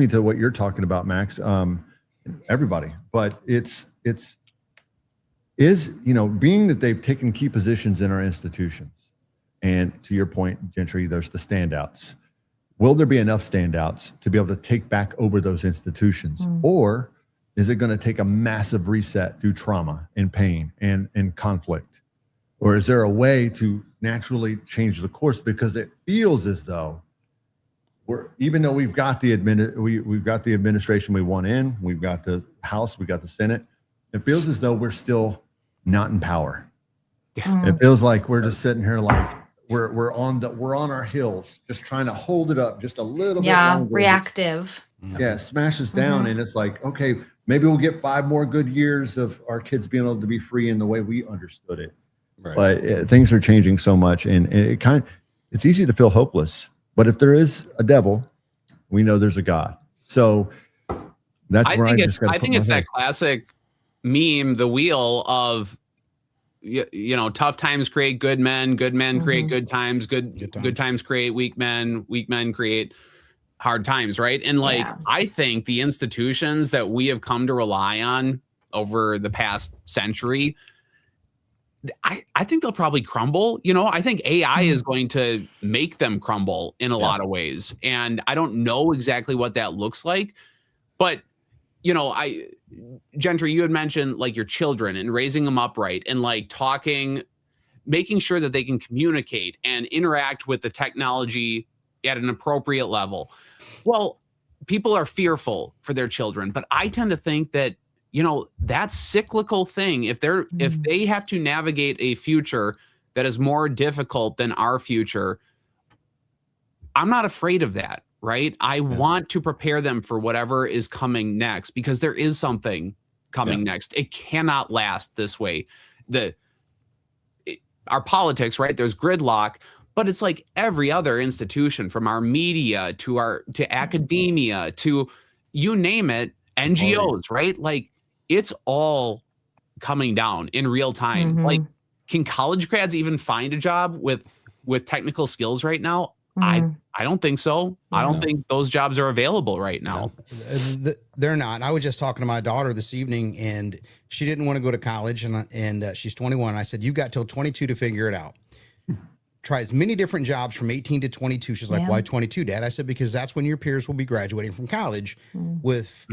to what you're talking about, Max, everybody, but being that they've taken key positions in our institutions. And to your point, Gentry, there's the standouts. Will there be enough standouts to be able to take back over those institutions? Or is it going to take a massive reset through trauma and pain and conflict? Or is there a way to naturally change the course? Because it feels as though even though we've got the administration we want in, we've got the House, we've got the Senate, it feels as though we're still not in power. It feels like we're just sitting here like we're on our heels, just trying to hold it up just a little bit longer. Reactive. Smash us down. And it's like, okay, maybe we'll get 5 more good years of our kids being able to be free in the way we understood it. Right. But things are changing so much, and it's easy to feel hopeless. But if there is a devil, we know there's a God. So that's where I think it's that classic meme, the wheel of tough times create good men create good times, good times create weak men create hard times, right? And I think the institutions that we have come to rely on over the past century, I think they'll probably crumble. I think AI is going to make them crumble in a lot of ways. And I don't know exactly what that looks like. But, Gentry, you had mentioned like your children and raising them upright and like making sure that they can communicate and interact with the technology at an appropriate level. Well, people are fearful for their children, but I tend to think that that cyclical thing, if they have to navigate a future that is more difficult than our future, I'm not afraid of that, right? I want to prepare them for whatever is coming next, because there is something coming next. It cannot last this way. Our politics, right? There's gridlock, but it's like every other institution, from our media to academia to you name it, NGOs, right? Like, it's all coming down in real time. Like, can college grads even find a job with technical skills right now? I don't think so. I don't think those jobs are available right now. No, they're not. I was just talking to my daughter this evening, and she didn't want to go to college, and she's 21. I said, you got till 22 to figure it out. Try as many different jobs from 18 to 22. She's like, why 22, Dad? I said, because that's when your peers will be graduating from college with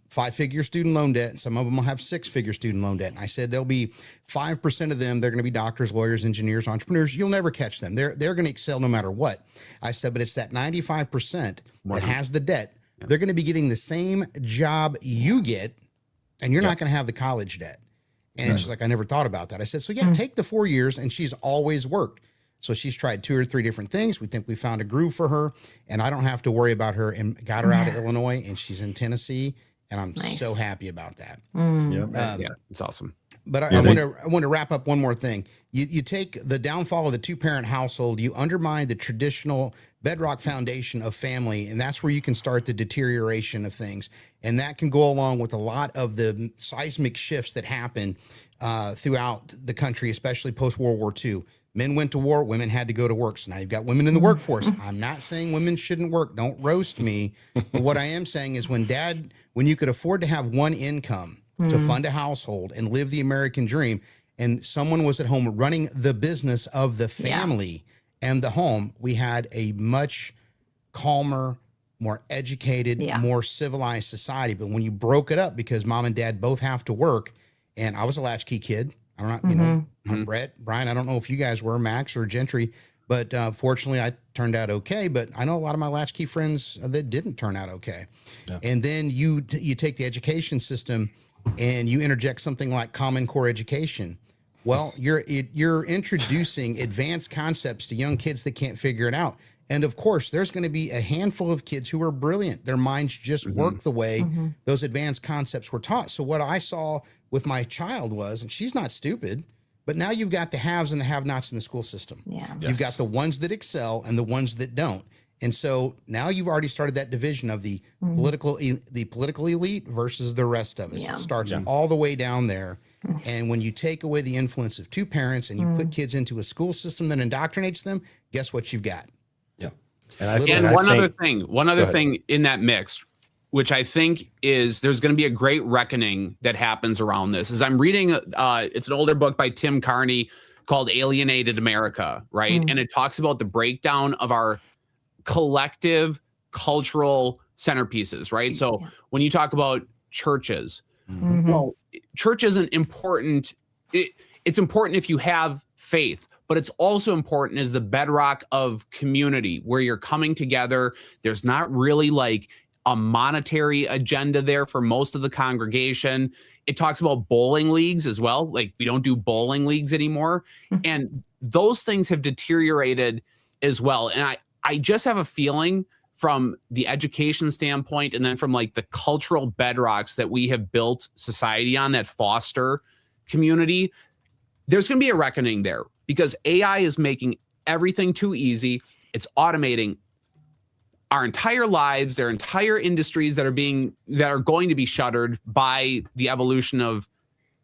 5-figure student loan debt. Some of them will have 6-figure student loan debt. And I said, there'll be 5% of them. They're going to be doctors, lawyers, engineers, entrepreneurs. You'll never catch them. They're going to excel no matter what. I said, but it's that 95% that has the debt. They're going to be getting the same job you get, and you're not going to have the college debt. And she's like, I never thought about that. I said, so take the 4 years. And she's always worked. So she's tried 2 or 3 different things. We think we found a groove for her, and I don't have to worry about her, and got her out of Illinois, and she's in Tennessee. And I'm so happy about that. It's awesome. But I want to wrap up one more thing. You take the downfall of the 2-parent household, you undermine the traditional bedrock foundation of family, and that's where you can start the deterioration of things. And that can go along with a lot of the seismic shifts that happen throughout the country, especially post-World War II. Men went to war, women had to go to work. So now you've got women in the workforce. I'm not saying women shouldn't work. Don't roast me. But what I am saying is when you could afford to have one income to fund a household and live the American dream, and someone was at home running the business of the family and the home, we had a much calmer, more educated, Yeah. more civilized society. But when you broke it up because mom and dad both have to work, and I was a latchkey kid. I don't know, you know, Brett, Brian, I don't know if you guys were, Max or Gentry, but fortunately I turned out okay. But I know a lot of my latchkey friends that didn't turn out okay. Yeah. And then you take the education system and you interject something like Common Core education. Well, you're introducing advanced concepts to young kids that can't figure it out. And of course, there's going to be a handful of kids who are brilliant. Their minds just work the way those advanced concepts were taught. So what I saw with my child was, and she's not stupid, but now you've got the haves and the have-nots in the school system. Yeah. Yes. You've got the ones that excel and the ones that don't. And so now you've already started that division of the political elite versus the rest of us. Yeah. It starts all the way down there. And when you take away the influence of two parents and you put kids into a school system that indoctrinates them, guess what you've got? Yeah. One other thing in that mix, which I think is there's going to be a great reckoning that happens around this. Is I'm reading, it's an older book by Tim Carney called Alienated America, right? And it talks about the breakdown of our collective cultural centerpieces, right? So when you talk about churches, well, church isn't important. It's important if you have faith, but it's also important as the bedrock of community where you're coming together. There's not really like a monetary agenda there for most of the congregation. It talks about bowling leagues as well. Like we don't do bowling leagues anymore. And those things have deteriorated as well. And I just have a feeling from the education standpoint and then from like the cultural bedrocks that we have built society on that foster community, there's going to be a reckoning there because AI is making everything too easy. It's automating our entire lives, their entire industries that are going to be shuttered by the evolution of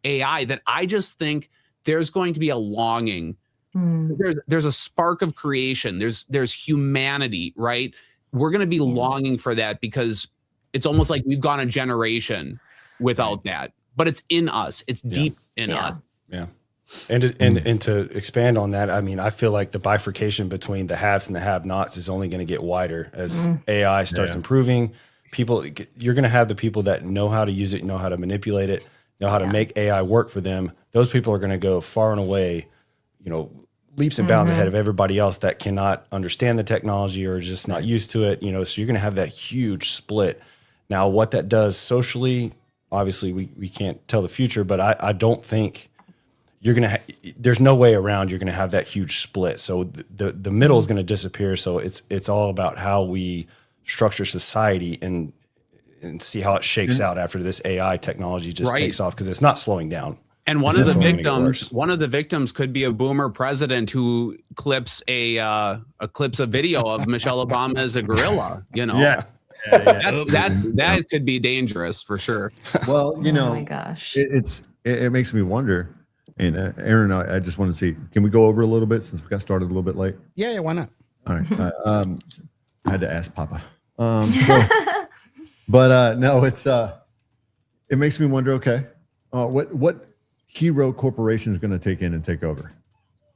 AI, that I just think there's going to be a longing. There's a spark of creation. There's humanity, right? We're going to be longing for that because it's almost like we've gone a generation without that, but it's in us. It's deep in us. Yeah. And to expand on that, I mean, I feel like the bifurcation between the haves and the have-nots is only going to get wider as AI starts improving. You're going to have the people that know how to use it, know how to manipulate it, know how to make AI work for them. Those people are going to go far and away, leaps and bounds ahead of everybody else that cannot understand the technology or just not used to it. So you're going to have that huge split. Now, what that does socially, obviously we can't tell the future, but I don't think you're going to, there's no way around you're going to have that huge split. So the middle is going to disappear. So it's all about how we structure society and see how it shakes out after this AI technology just takes off, because it's not slowing down. And one of the victims could be a boomer president who clips a video of Michelle Obama as a gorilla, That could be dangerous for sure. Well, oh my gosh, it makes me wonder. And Aaron, I just want to see, can we go over a little bit since we got started a little bit late? Yeah, why not? All right. I had to ask Papa. No, it makes me wonder, okay, what hero corporation is going to take in and take over?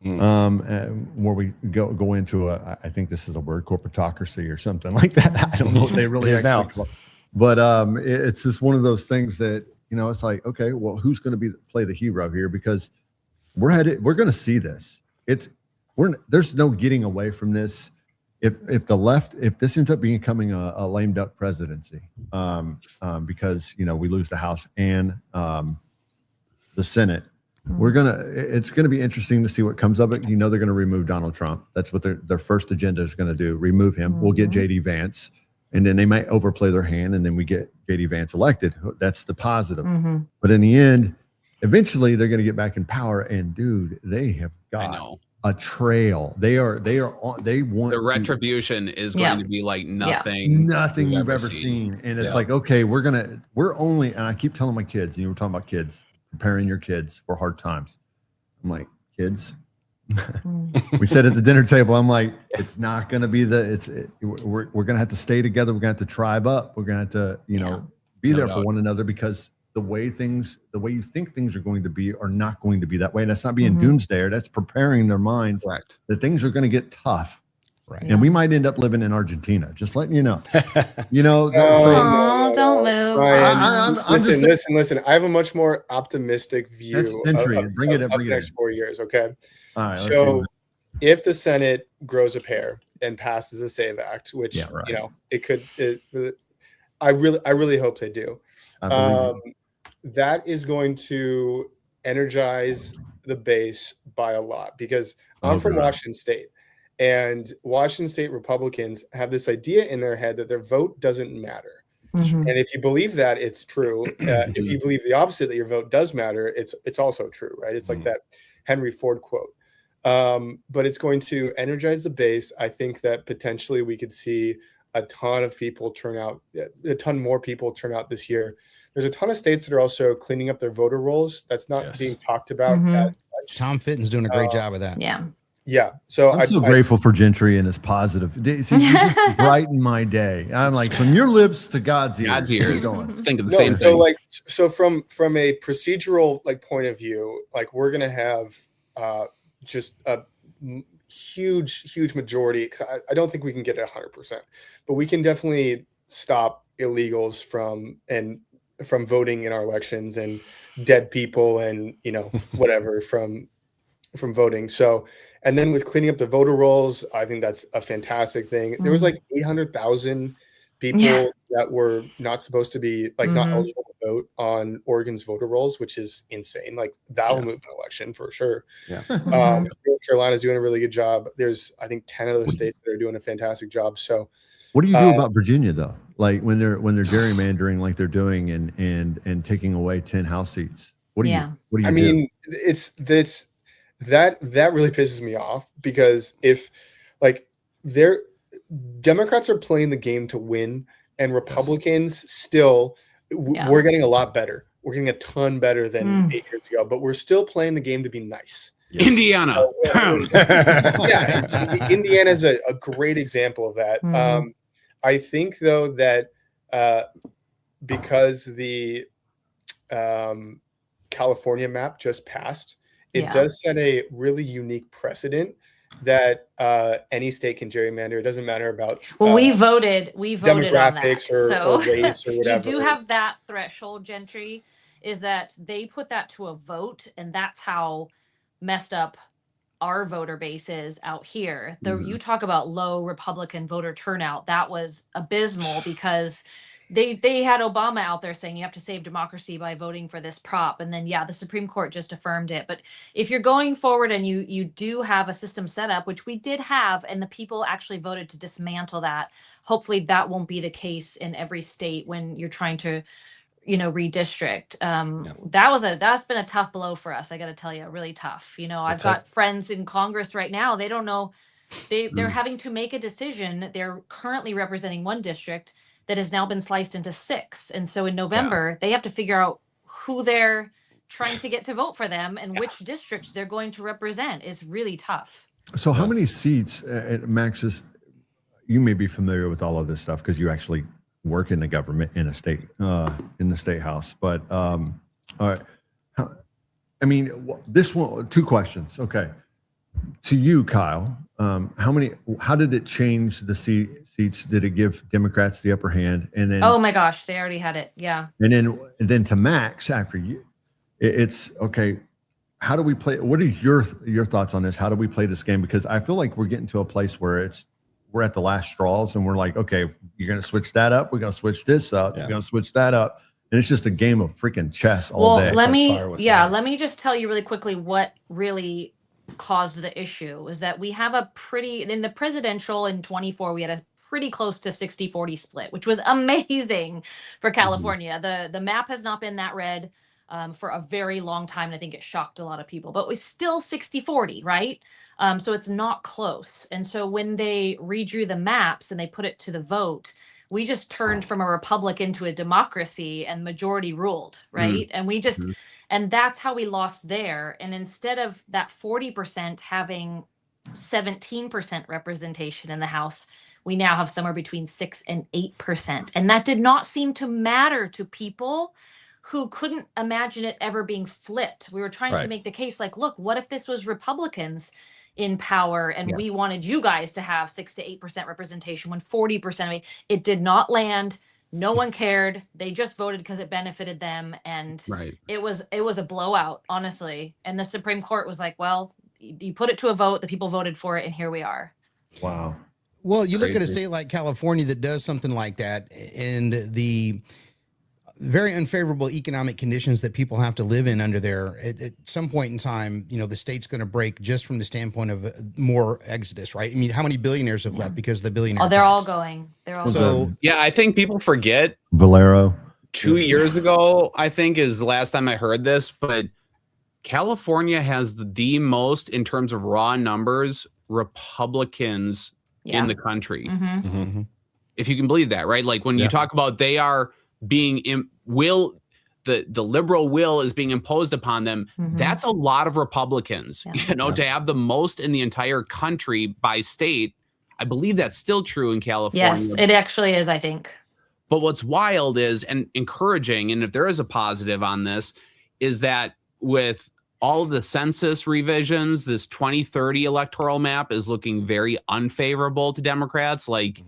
Where we go into I think this is a word, corporatocracy or something like that. I don't know if they really is now. But it's just one of those things that, it's like, okay, well, who's going to play the hero here? Because we're going to see this. There's no getting away from this. If this ends up becoming a lame duck presidency, because we lose the House and the Senate, it's going to be interesting to see what comes of it. They're going to remove Donald Trump. That's what their first agenda is going to do. Remove him. We'll get JD Vance, and then they might overplay their hand, and then we get JD Vance elected. That's the positive. But in the end, eventually they're going to get back in power, and dude, they have got a trail. They want the retribution is going to be like nothing you've ever seen. And it's like, okay, we're only, and I keep telling my kids, and you were talking about kids, preparing your kids for hard times. I'm like, kids, we said at the dinner table, I'm like, it's not going to be we're going to have to stay together. We're going to have to tribe up. We're going to have to, be there for one another, because the way you think things are going to be are not going to be that way. And that's not being doomsdayer. That's preparing their minds that things are going to get tough. Right. And we might end up living in Argentina. Just letting you know. Oh, don't move. Ryan, I'm just saying, listen. I have a much more optimistic that's view Gentry. of Bring it in. the next 4 years. Okay. All right. Let's see So what- if the Senate grows a pair and passes the SAVE Act, which Yeah, right. it could, I really hope they do. I believe you. That is going to energize the base by a lot, because I'm from God. Washington State, and Washington State Republicans have this idea in their head that their vote doesn't matter. Mhm. And if you believe that, it's true. If you believe the opposite, that your vote does matter, it's also true, right? It's like that Henry Ford quote. But it's going to energize the base. I think that potentially we could see a ton of people turn out, a ton more people turn out this year. There's a ton of states that are also cleaning up their voter rolls. That's not being talked about as much. Tom Fitton's doing a great job of that. Yeah. Yeah. So I'm so grateful for Gentry and his positive. See, you just brighten my day. I'm like, from your lips to God's ears. God's ears. Keep going. Thinking the No, same so thing. like, so from a procedural like point of view, like we're gonna have just a huge majority. Cause I don't think we can get it 100%, but we can definitely stop illegals from voting in our elections, and dead people and whatever from voting. So, and then with cleaning up the voter rolls, I think that's a fantastic thing. There was like 800,000 people that were not supposed to be not eligible to vote on Oregon's voter rolls, which is insane. Like that will move an election for sure. Yeah. North Carolina's doing a really good job. There's, I think, 10 other states that are doing a fantastic job. So What do you do about Virginia though? Like when they're gerrymandering like they're doing and taking away 10 House seats. What do you I mean, that really pisses me off, because if Democrats are playing the game to win, and Republicans still, we're getting a lot better. We're getting a ton better than 8 years ago, but we're still playing the game to be nice. Yes. Indiana. Indiana is a great example of that. I think though that because the California map just passed, it does set a really unique precedent that any state can gerrymander. It doesn't matter about we voted demographics on that. or race or whatever. You do have that threshold, Gentry, is that they put that to a vote, and that's how messed up our voter base is out here. You talk about low Republican voter turnout. That was abysmal, because they had Obama out there saying you have to save democracy by voting for this prop. And then, the Supreme Court just affirmed it. But if you're going forward and you do have a system set up, which we did have, and the people actually voted to dismantle that, hopefully that won't be the case in every state when you're trying to, redistrict. That's been a tough blow for us. I got to tell you, really tough. I've got friends in Congress right now. They don't know. They're having to make a decision. They're currently representing one district that has now been sliced into 6. And so in November, they have to figure out who they're trying to get to vote for them and which districts they're going to represent is really tough. So how many seats, Max, you may be familiar with all of this stuff because you actually work in the government in a state, in the state house. But all right, this one, 2 questions. Okay. To you, Kyle, how did it change the seats? Did it give Democrats the upper hand? And then, oh my gosh, they already had it. Yeah. And then to Max, after you, it's okay. How do we play? What are your thoughts on this? How do we play this game? Because I feel like we're getting to a place where we're at the last straws, and we're like, okay, you're going to switch that up. We're going to switch this up. You're going to switch that up. And it's just a game of freaking chess all day. Let me just tell you really quickly what really caused the issue is that we have in the presidential in 24, we had a pretty close to 60-40 split, which was amazing for California. The map has not been that red for a very long time. And I think it shocked a lot of people, but it was still 60-40, right? So it's not close. And so when they redrew the maps and they put it to the vote, we just turned from a republic into a democracy and majority ruled, right? And we just, and that's how we lost there. And instead of that 40% having 17% representation in the House, we now have somewhere between 6 and 8%. And that did not seem to matter to people who couldn't imagine it ever being flipped. We were trying to make the case like, look, what if this was Republicans in power and we wanted you guys to have 6 to 8% representation when 40% of it did not land. No one cared. They just voted because it benefited them. And it was a blowout, honestly. And the Supreme Court was like, well, you put it to a vote, the people voted for it, and here we are. Wow. Well, you look at a state like California that does something like that, and the very unfavorable economic conditions that people have to live in under there. At some point in time, you know, the state's going to break just from the standpoint of more exodus, right? I mean, how many billionaires have left because of the billionaire? Oh, they're all going. They're all so. Yeah, I think people forget. Valero. 2 years ago, I think, is the last time I heard this, but California has the most, in terms of raw numbers, Republicans in the country. If you can believe that, right? Like when you talk about they are being the liberal will is being imposed upon them. That's a lot of Republicans, you know, to have the most in the entire country by state. I believe that's still true in California. Yes, it actually is, I think. But what's wild is, and encouraging, and if there is a positive on this, is that with all of the census revisions, this 2030 electoral map is looking very unfavorable to Democrats. Like,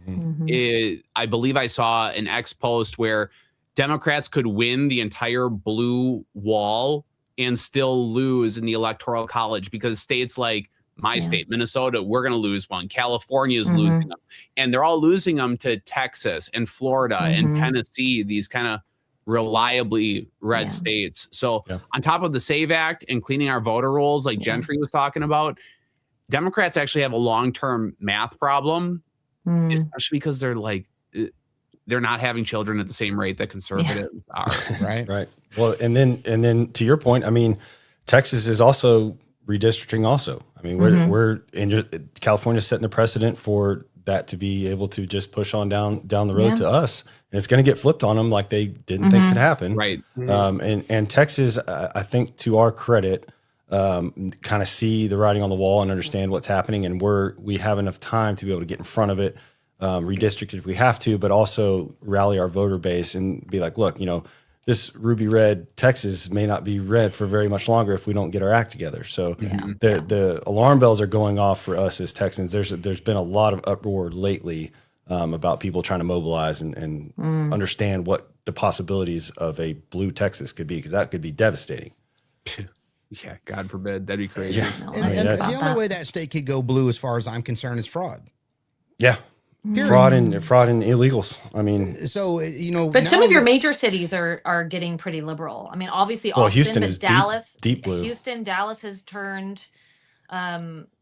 I believe I saw an X post where Democrats could win the entire blue wall and still lose in the electoral college because states like my state, Minnesota, we're going to lose one. California is losing them. And they're all losing them to Texas and Florida and Tennessee, these kind of reliably red states. So on top of the SAVE Act and cleaning our voter rolls, like Gentry was talking about, Democrats actually have a long-term math problem, especially because they're like, they're not having children at the same rate that conservatives are. Right. Well, and then to your point, I mean, Texas is also redistricting also. I mean, we're in California setting a precedent for that to be able to just push on down the road to us, and it's going to get flipped on them like they didn't think could happen. Right. And Texas, I think to our credit, kind of see the writing on the wall and understand what's happening, and we have enough time to be able to get in front of it, redistrict if we have to, but also rally our voter base and be like, look, you know, this ruby red Texas may not be red for very much longer if we don't get our act together. So the alarm bells are going off for us as Texans. There's been a lot of uproar lately about people trying to mobilize and understand what the possibilities of a blue Texas could be, because that could be devastating. Yeah, God forbid. That'd be crazy. And the only way that state could go blue, as far as I'm concerned, is fraud. Yeah. Fraud and illegals. I mean, so you know, but some of your major cities are getting pretty liberal. I mean, obviously, Austin, Houston but is Dallas, deep blue. Houston, Dallas has turned.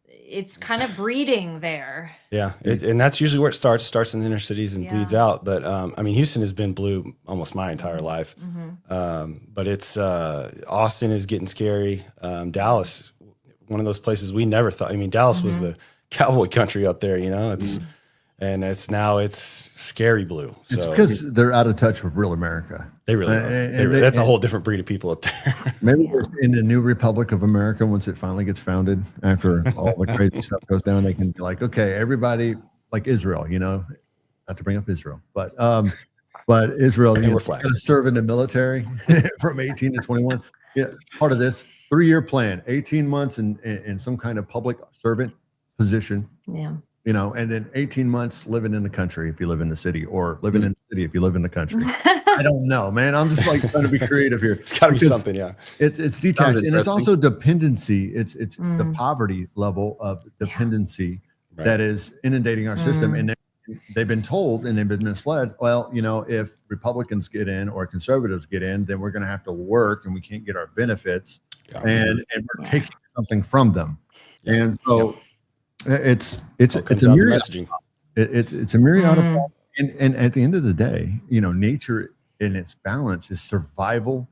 It's kind of breeding there. Yeah, and that's usually where it starts. Starts in the inner cities and bleeds out. But I mean, Houston has been blue almost my entire life. But it's Austin is getting scary. Dallas, one of those places we never thought. I mean, Dallas was the cowboy country up there. You know, it's. And it's scary blue. So it's because they're out of touch with real America. They really are. That's a whole different breed of people up there. Maybe in the new Republic of America, once it finally gets founded, after all the crazy stuff goes down, they can be like, okay, everybody, like Israel, you know, not to bring up Israel, but Israel, you know, got to serve in the military from 18 to 21. Yeah, part of this 3-year plan, 18 months in some kind of public servant position. Yeah. You know, and then 18 months living in the country if you live in the city, or living in the city if you live in the country. I don't know, man. I'm just like trying to be creative here. It's got to be something, yeah. It's detached, and it's also dependency. It's the poverty level of dependency that is inundating our system, and they've been told and they've been misled. Well, you know, if Republicans get in or conservatives get in, then we're going to have to work, and we can't get our benefits, and we're taking something from them, and so. It's a myriad. It's a myriad of, and at the end of the day, you know, nature in its balance is survival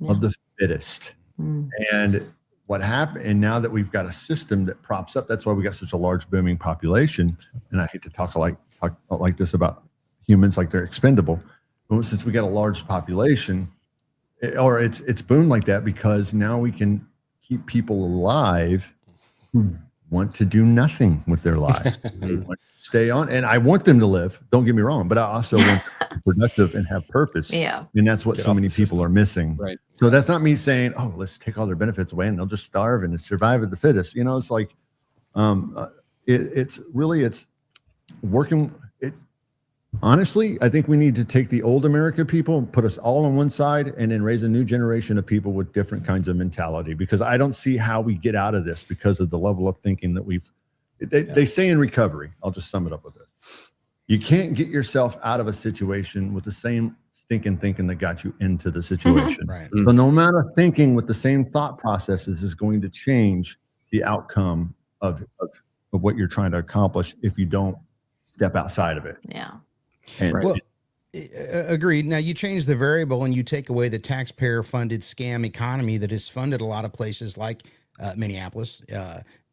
of the fittest. And what happened, and now that we've got a system that props up, that's why we got such a large booming population. And I hate to talk like this about humans, like they're expendable. But since we got a large population, it's boomed like that because now we can keep people alive who want to do nothing with their lives. They want to stay on, and I want them to live. Don't get me wrong, but I also want them to be productive and have purpose. Yeah. And that's what Get so off many the people system. are missing. Right. So that's not me saying, oh, let's take all their benefits away and they'll just starve and survive of the fittest. You know, it's like, it's working. Honestly, I think we need to take the old America people and put us all on one side and then raise a new generation of people with different kinds of mentality, because I don't see how we get out of this because of the level of thinking that they say in recovery. I'll just sum it up with this. You can't get yourself out of a situation with the same stinking thinking that got you into the situation. Right. So no amount of thinking with the same thought processes is going to change the outcome of what you're trying to accomplish if you don't step outside of it. Yeah. And Well, agreed. Now you change the variable and you take away the taxpayer-funded scam economy that has funded a lot of places like Minneapolis,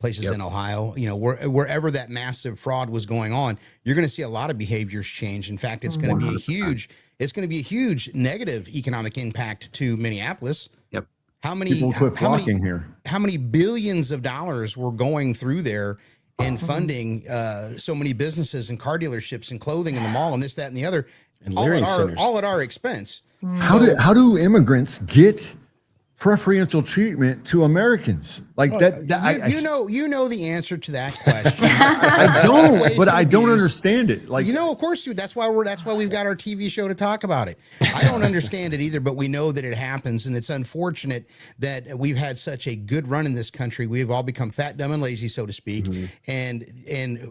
places in Ohio. You know, wherever that massive fraud was going on, you're going to see a lot of behaviors change. In fact, it's going to be a huge negative economic impact to Minneapolis. Yep. How many people quit flocking here. How many billions of dollars were going through there and funding so many businesses and car dealerships and clothing in the mall and this, that, and the other, And Leering centers. all at our expense. How do immigrants get preferential treatment to Americans like that? You know the answer to that question. I don't, Waste but and I don't abuse. understand it. Like, You know, of course you. That's why we've got our TV show to talk about it. I don't understand it either, but we know that it happens, and it's unfortunate that we've had such a good run in this country. We've all become fat, dumb, and lazy, so to speak. And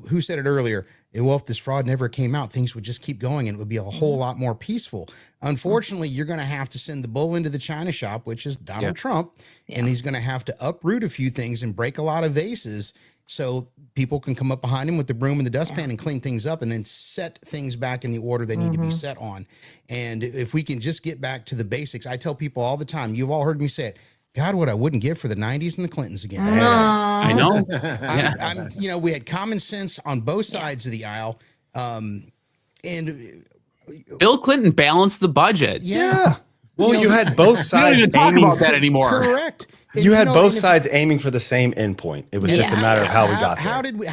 who said it earlier? Well, if this fraud never came out, things would just keep going and it would be a whole lot more peaceful. Unfortunately, you're going to have to send the bull into the china shop, which is Donald Trump, and he's going to have to uproot a few things and break a lot of vases so people can come up behind him with the broom and the dustpan and clean things up and then set things back in the order they need to be set on. And if we can just get back to the basics, I tell people all the time, you've all heard me say it, God, what I wouldn't give for the 90s and the Clintons again. I know. We had common sense on both sides of the aisle. And Bill Clinton balanced the budget. Well, you had both We don't sides even talk aiming. about that anymore. correct. And, You had both and if- sides aiming for the same endpoint. It was just a matter of how we got there.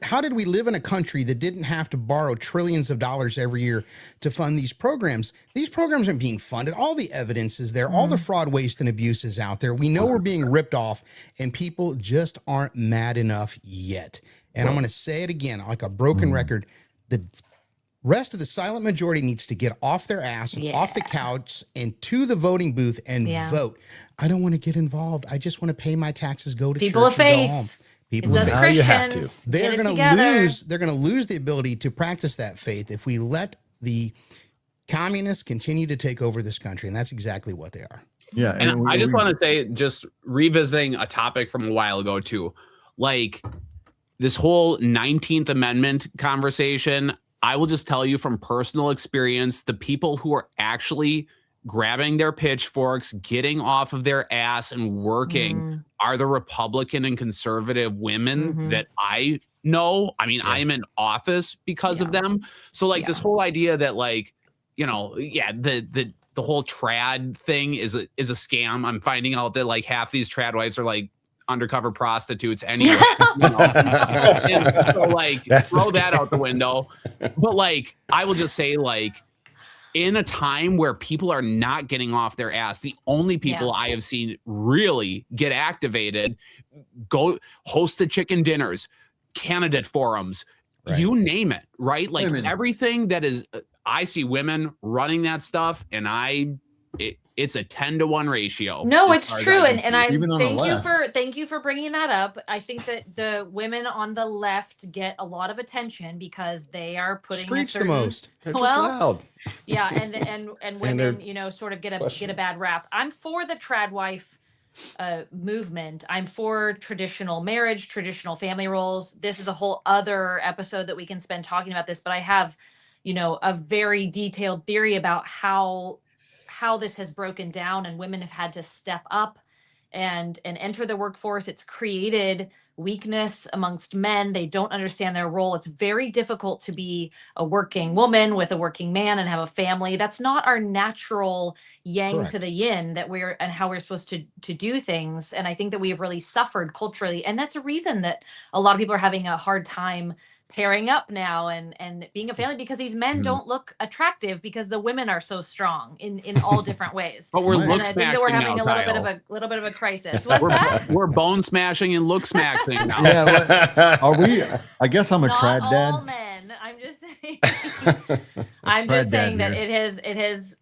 How did we live in a country that didn't have to borrow trillions of dollars every year to fund these programs? These programs aren't being funded. All the evidence is there. All the fraud, waste, and abuse is out there. We know we're being ripped off, and people just aren't mad enough yet. And I'm going to say it again, like a broken record. The rest of the silent majority needs to get off their ass, off the couch, and to the voting booth and vote. I don't want to get involved. I just want to pay my taxes, go to People of church, and go faith. home. It's People of us faith. Now you have to. Christians. They're Get it going to together. lose. They're going to lose the ability to practice that faith if we let the communists continue to take over this country, and that's exactly what they are. yeah. And I just want to say, just revisiting a topic from a while ago too, like this whole 19th Amendment conversation. I will just tell you from personal experience, the people who are actually grabbing their pitchforks, getting off of their ass and working are the Republican and conservative women that I know. I mean, I am in office because of them. So like this whole idea that like, the whole trad thing is a scam. I'm finding out that like half these trad wives are like undercover prostitutes anyway. And so like throw that out the window. But like I will just say, like, in a time where people are not getting off their ass, the only people I have seen really get activated, go host the chicken dinners, candidate forums, you name it, right? Like everything that is, I see women running that stuff, and it's a 10-to-1 ratio. No, it's true. And I Even on the thank you for bringing that up. I think that the women on the left get a lot of attention because they are putting Screech a certain, the most. They're just loud. Yeah, and women, sort of get a bad rap. I'm for the trad wife movement. I'm for traditional marriage, traditional family roles. This is a whole other episode that we can spend talking about this, but I have, a very detailed theory about how this has broken down, and women have had to step up and enter the workforce. It's created weakness amongst men. They don't understand their role. It's very difficult to be a working woman with a working man and have a family. That's not our natural yang Correct. to the yin that we're and how we're supposed to do things. And I think that we have really suffered culturally. And that's a reason that a lot of people are having a hard time pairing up now and being a family, because these men don't look attractive because the women are so strong in all different ways. But we're And look I think that we're smashing having now, a little bit of a crisis. What's that? We're bone smashing and look smashing now. Yeah, are we? I guess I'm a Not trad all dad. men. I'm just saying. I'm Trad just dad saying that here. it has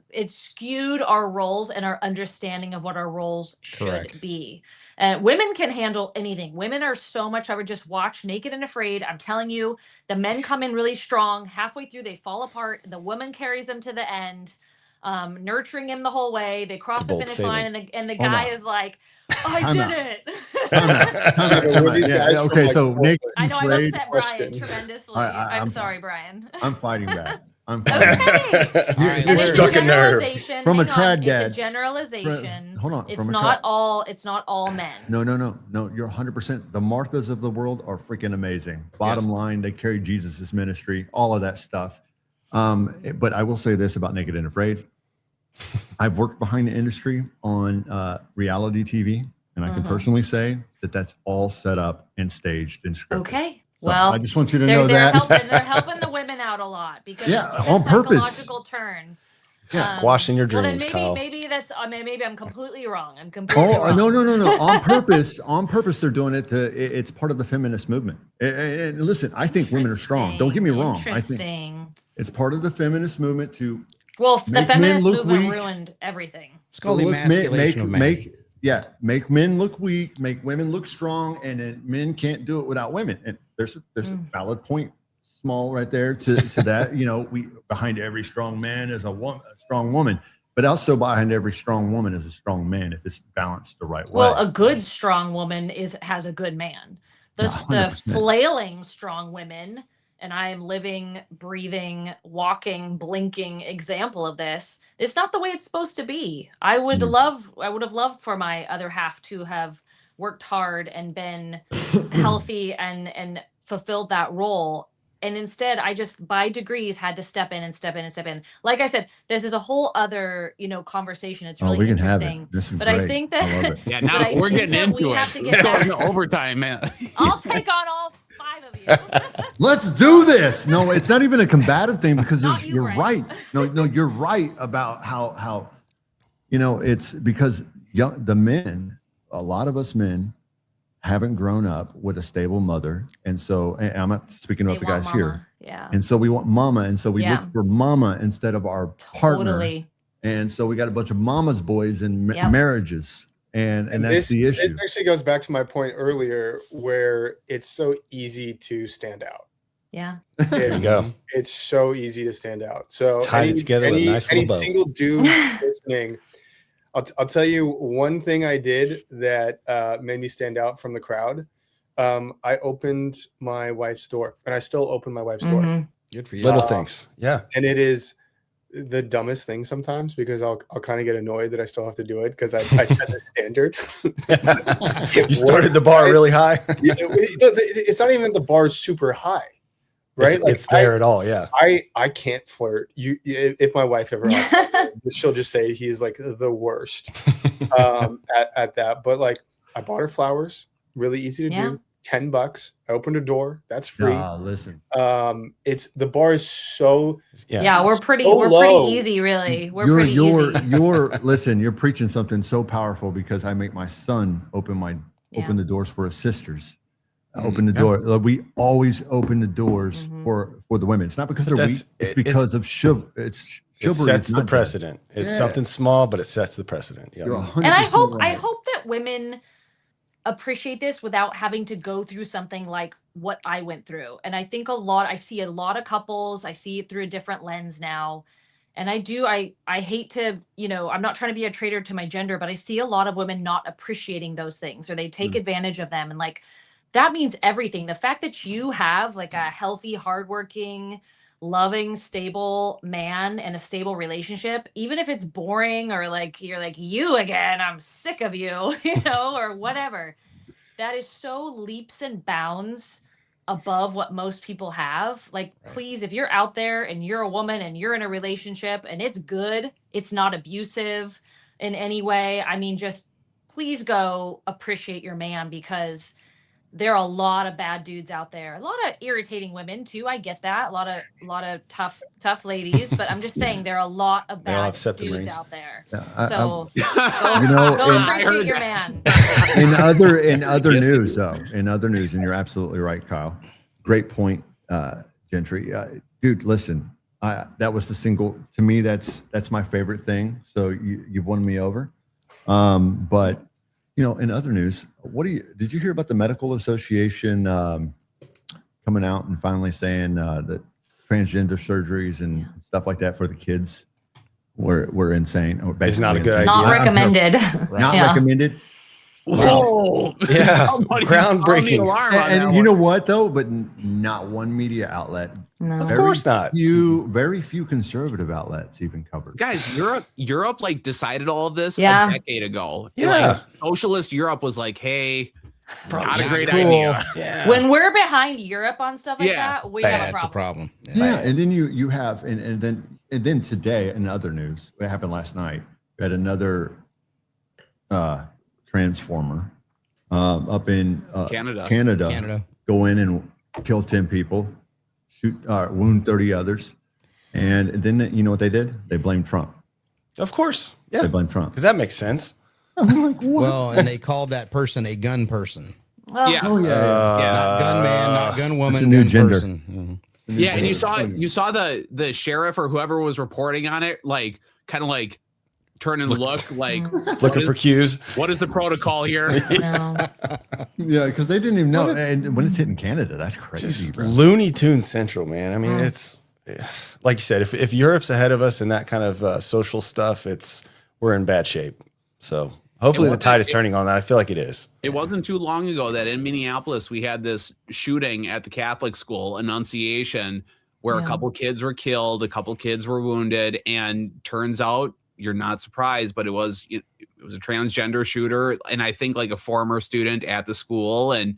it's skewed our roles and our understanding of what our roles should Correct. be. And women can handle anything. Women are so much. I would just watch Naked and Afraid. I'm telling you, the men come in really strong. Halfway through, they fall apart. The woman carries them to the end, nurturing him the whole way. They cross a the bold finish statement. line, and the Hold guy on. is like, "I Time did out. it." Time Were out. these Yeah, guys yeah, from, okay, like, so Nick, Portland? I know I've Trade- upset Brian Question. tremendously. I'm I'm sorry, Brian. I'm fighting back. I'm fighting back. Okay. All right, And we're- it's Struck a nerve. generalization. From a Hang on, trad it's dad. a generalization. Hold on, It's from a not trad- all. It's not all men. No. You're 100%. The Marthas of the world are freaking amazing. Bottom line, they carry Jesus's ministry, all of that stuff. But I will say this about Naked and Afraid. I've worked behind the industry on reality TV, and I can personally say that that's all set up and staged and scripted. Okay. So Well, I just want you to they're know they're that. helping. They're helping the women out a lot because Yeah, it's on a purpose. psychological turn. Squashing your Well, then dreams, Kyle. maybe that's. I mean, maybe I'm completely wrong. I'm completely Oh wrong. no! On purpose, they're doing it. It's part of the feminist movement. And listen, I think women are strong. Don't get me wrong. I think Interesting. it's part of the feminist movement to Well, the make men feminist look movement weak. ruined everything. It's called the emasculation of man. Make men look weak, make women look strong, and then men can't do it without women. And there's a valid point, small right there to that. You know, we behind every strong man is a strong woman, but also behind every strong woman is a strong man if it's balanced the right way. Well, a good strong woman has a good man. The 100%. flailing strong women, and I am living, breathing, walking, blinking example of this. It's not the way it's supposed to be. I would have loved for my other half to have worked hard and been healthy and fulfilled that role. And instead, I just by degrees had to step in. Like I said, this is a whole other, conversation. It's really we can interesting. have it. This is But great. I think I love that it. Yeah, but now I we're think getting that into we it. have to Let's get go back- into overtime, man. I'll take on all 5 of you. Let's do this. No, it's not even a combative thing because Not you, you're Brian. right. No, you're right about how it's because the men, a lot of us men haven't grown up with a stable mother. And so and I'm not speaking about They the want guys mama. here. Yeah. And so we want mama. And so we Yeah. look for mama instead of our partner. Totally. And so we got a bunch of mama's boys in Yep. marriages. And that's the issue. This actually goes back to my point earlier where it's so easy to stand out. Yeah. There you go. It's so easy to stand out. So Tied it together with a nice little bow. single dude listening, I'll tell you one thing I did that made me stand out from the crowd. I opened my wife's door, and I still open my wife's door. Mhm. Good for you. Little things. Yeah. And it is the dumbest thing sometimes because I'll kind of get annoyed that I still have to do it because I set the standard. You started the bar really high. It's not even that the bar is super high, right? It's there at all. Yeah. I can't flirt. If my wife ever asks me, she'll just say he's like the worst at that. But like I bought her flowers, really easy to Yeah. do. $10. I opened a door. That's free. Listen. It's the bar is so Yeah, we're pretty So low. easy, really. We're pretty easy. Listen, you're preaching something so powerful because I make my son open the doors for his sisters. Open the door. We always open the doors for the women. It's not because they're weak. It's because of chivalry. It Chivalry sets is the not precedent. It's Yeah. something small, but it sets the precedent. Yeah. You're 100% And I right. hope that women appreciate this without having to go through something like what I went through. And I think I see a lot of couples, I see it through a different lens now. And I hate to, I'm not trying to be a traitor to my gender, but I see a lot of women not appreciating those things or they take advantage of them. And like, that means everything. The fact that you have like a healthy, hardworking, loving, stable man in a stable relationship, even if it's boring or like you're like, you again, I'm sick of you, you know, or whatever. That is so leaps and bounds above what most people have. Like, please, if you're out there and you're a woman and you're in a relationship and it's good, it's not abusive in any way. I mean, just please go appreciate your man, because there are a lot of bad dudes out there. A lot of irritating women too. I get that. A lot of tough ladies, but I'm just saying there are a lot of They all have bad septum dudes rings. out there. I- So you know, go and- appreciate your man. in other news, though, and you're absolutely right, Kyle. Great point, Gentry. Dude, listen, that was the single to me. That's my favorite thing. So you've won me over. But you know, in other news, did you hear about the Medical Association coming out and finally saying that transgender surgeries and stuff like that for the kids were insane? Or It's not a good basically idea. Not recommended. Not Yeah. recommended. Whoa. Yeah, Somebody's groundbreaking. sounding alarm on that And you one. know what though? But not one media outlet. No. Of course not. Very few conservative outlets even covered. Guys, Europe like decided all of this Yeah. a decade ago. Yeah. Like, socialist Europe was like, hey, not a not great cool. idea. Yeah. When we're behind Europe on stuff like Yeah. that, we have a That's a problem. problem. Yeah, and then you have and then today in other news, it happened last night. We had another transformer up in Canada. go in and kill 10 people, wound 30 others, and then you know what they did? They blamed Trump. Of course. They Yeah. blamed Trump. Because that makes sense. Well, and they called that person a gun person. Well, Yeah. Oh yeah. Not gun man, not gun woman, It's a new gun gender. person. Mhm. Yeah, and you saw the sheriff or whoever was reporting on it, like kind of like turn and look like Looking for cues. what is the protocol here? no. Yeah, because they didn't even know. And when it's hitting Canada, that's crazy, Just bro. Looney Tune Central, man. I mean, it's like you said, if Europe's ahead of us in that kind of social stuff, we're in bad shape. So hopefully the tide is turning on that. I feel like it is. It wasn't too long ago that in Minneapolis we had this shooting at the Catholic school, Annunciation, where a Yeah. couple kids were killed, a couple kids were wounded, and turns out you're not surprised, but it was a transgender shooter, and I think like a former student at the school, and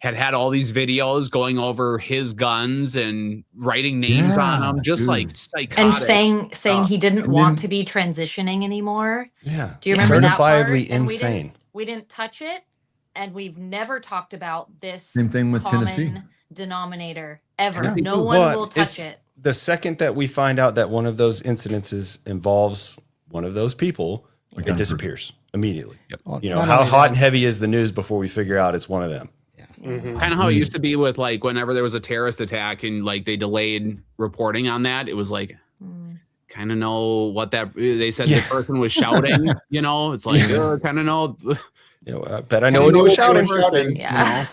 had all these videos going over his guns and writing names on them, just dude. like psychotic. And saying he didn't And want then- to be transitioning anymore. Yeah. Do you remember that part? Certifiably And insane. we didn't touch it, and we've never talked about this Same thing with common Tennessee. denominator ever. Yeah. No one But will touch it. The second that we find out that one of those incidences involves one of those people, Okay. it disappears immediately. Well, You know, not how only hot that- and heavy is the news before we figure out it's one of them? Mhm. Kind of how it used to be with like whenever there was a terrorist attack and like they delayed reporting on that. It was like Mm. kind of know what that they said Yeah. the person was shouting, you know, it's like Yeah. kind of know. You know, I bet I know what he was shouting. Yeah.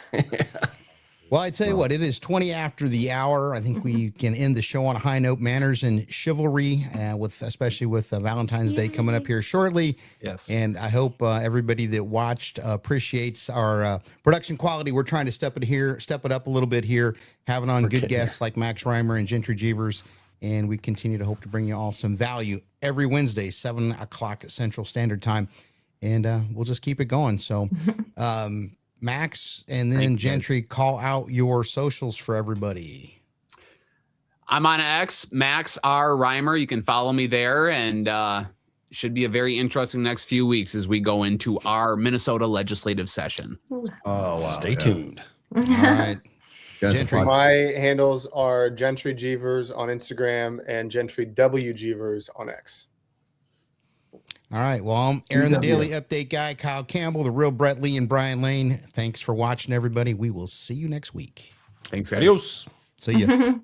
Well, I tell you what, it is 20 after the hour. I think we can end the show on a high note. Manners and chivalry, especially with Valentine's Day coming up here shortly. Yes. And I hope everybody that watched appreciates our production quality. We're trying to step it up a little bit here, having on good guests like Max Rymer and Gentry Gevers. And we continue to hope to bring you all some value every Wednesday, 7 o'clock Central Standard Time. And we'll just keep it going. So, Max and then Gentry, call out your socials for everybody. I'm on X, Max R Rymer. You can follow me there, and should be a very interesting next few weeks as we go into our Minnesota legislative session. Oh wow. Stay tuned. All right. Guys, Gentry. My handles are Gentry Gevers on Instagram and Gentry W Gevers on X. All right. Well, I'm Aaron, the Daily Update guy, Kyle Campbell, the real Brett Lee, and Brian Lane. Thanks for watching, everybody. We will see you next week. Thanks, guys. Adios. See ya.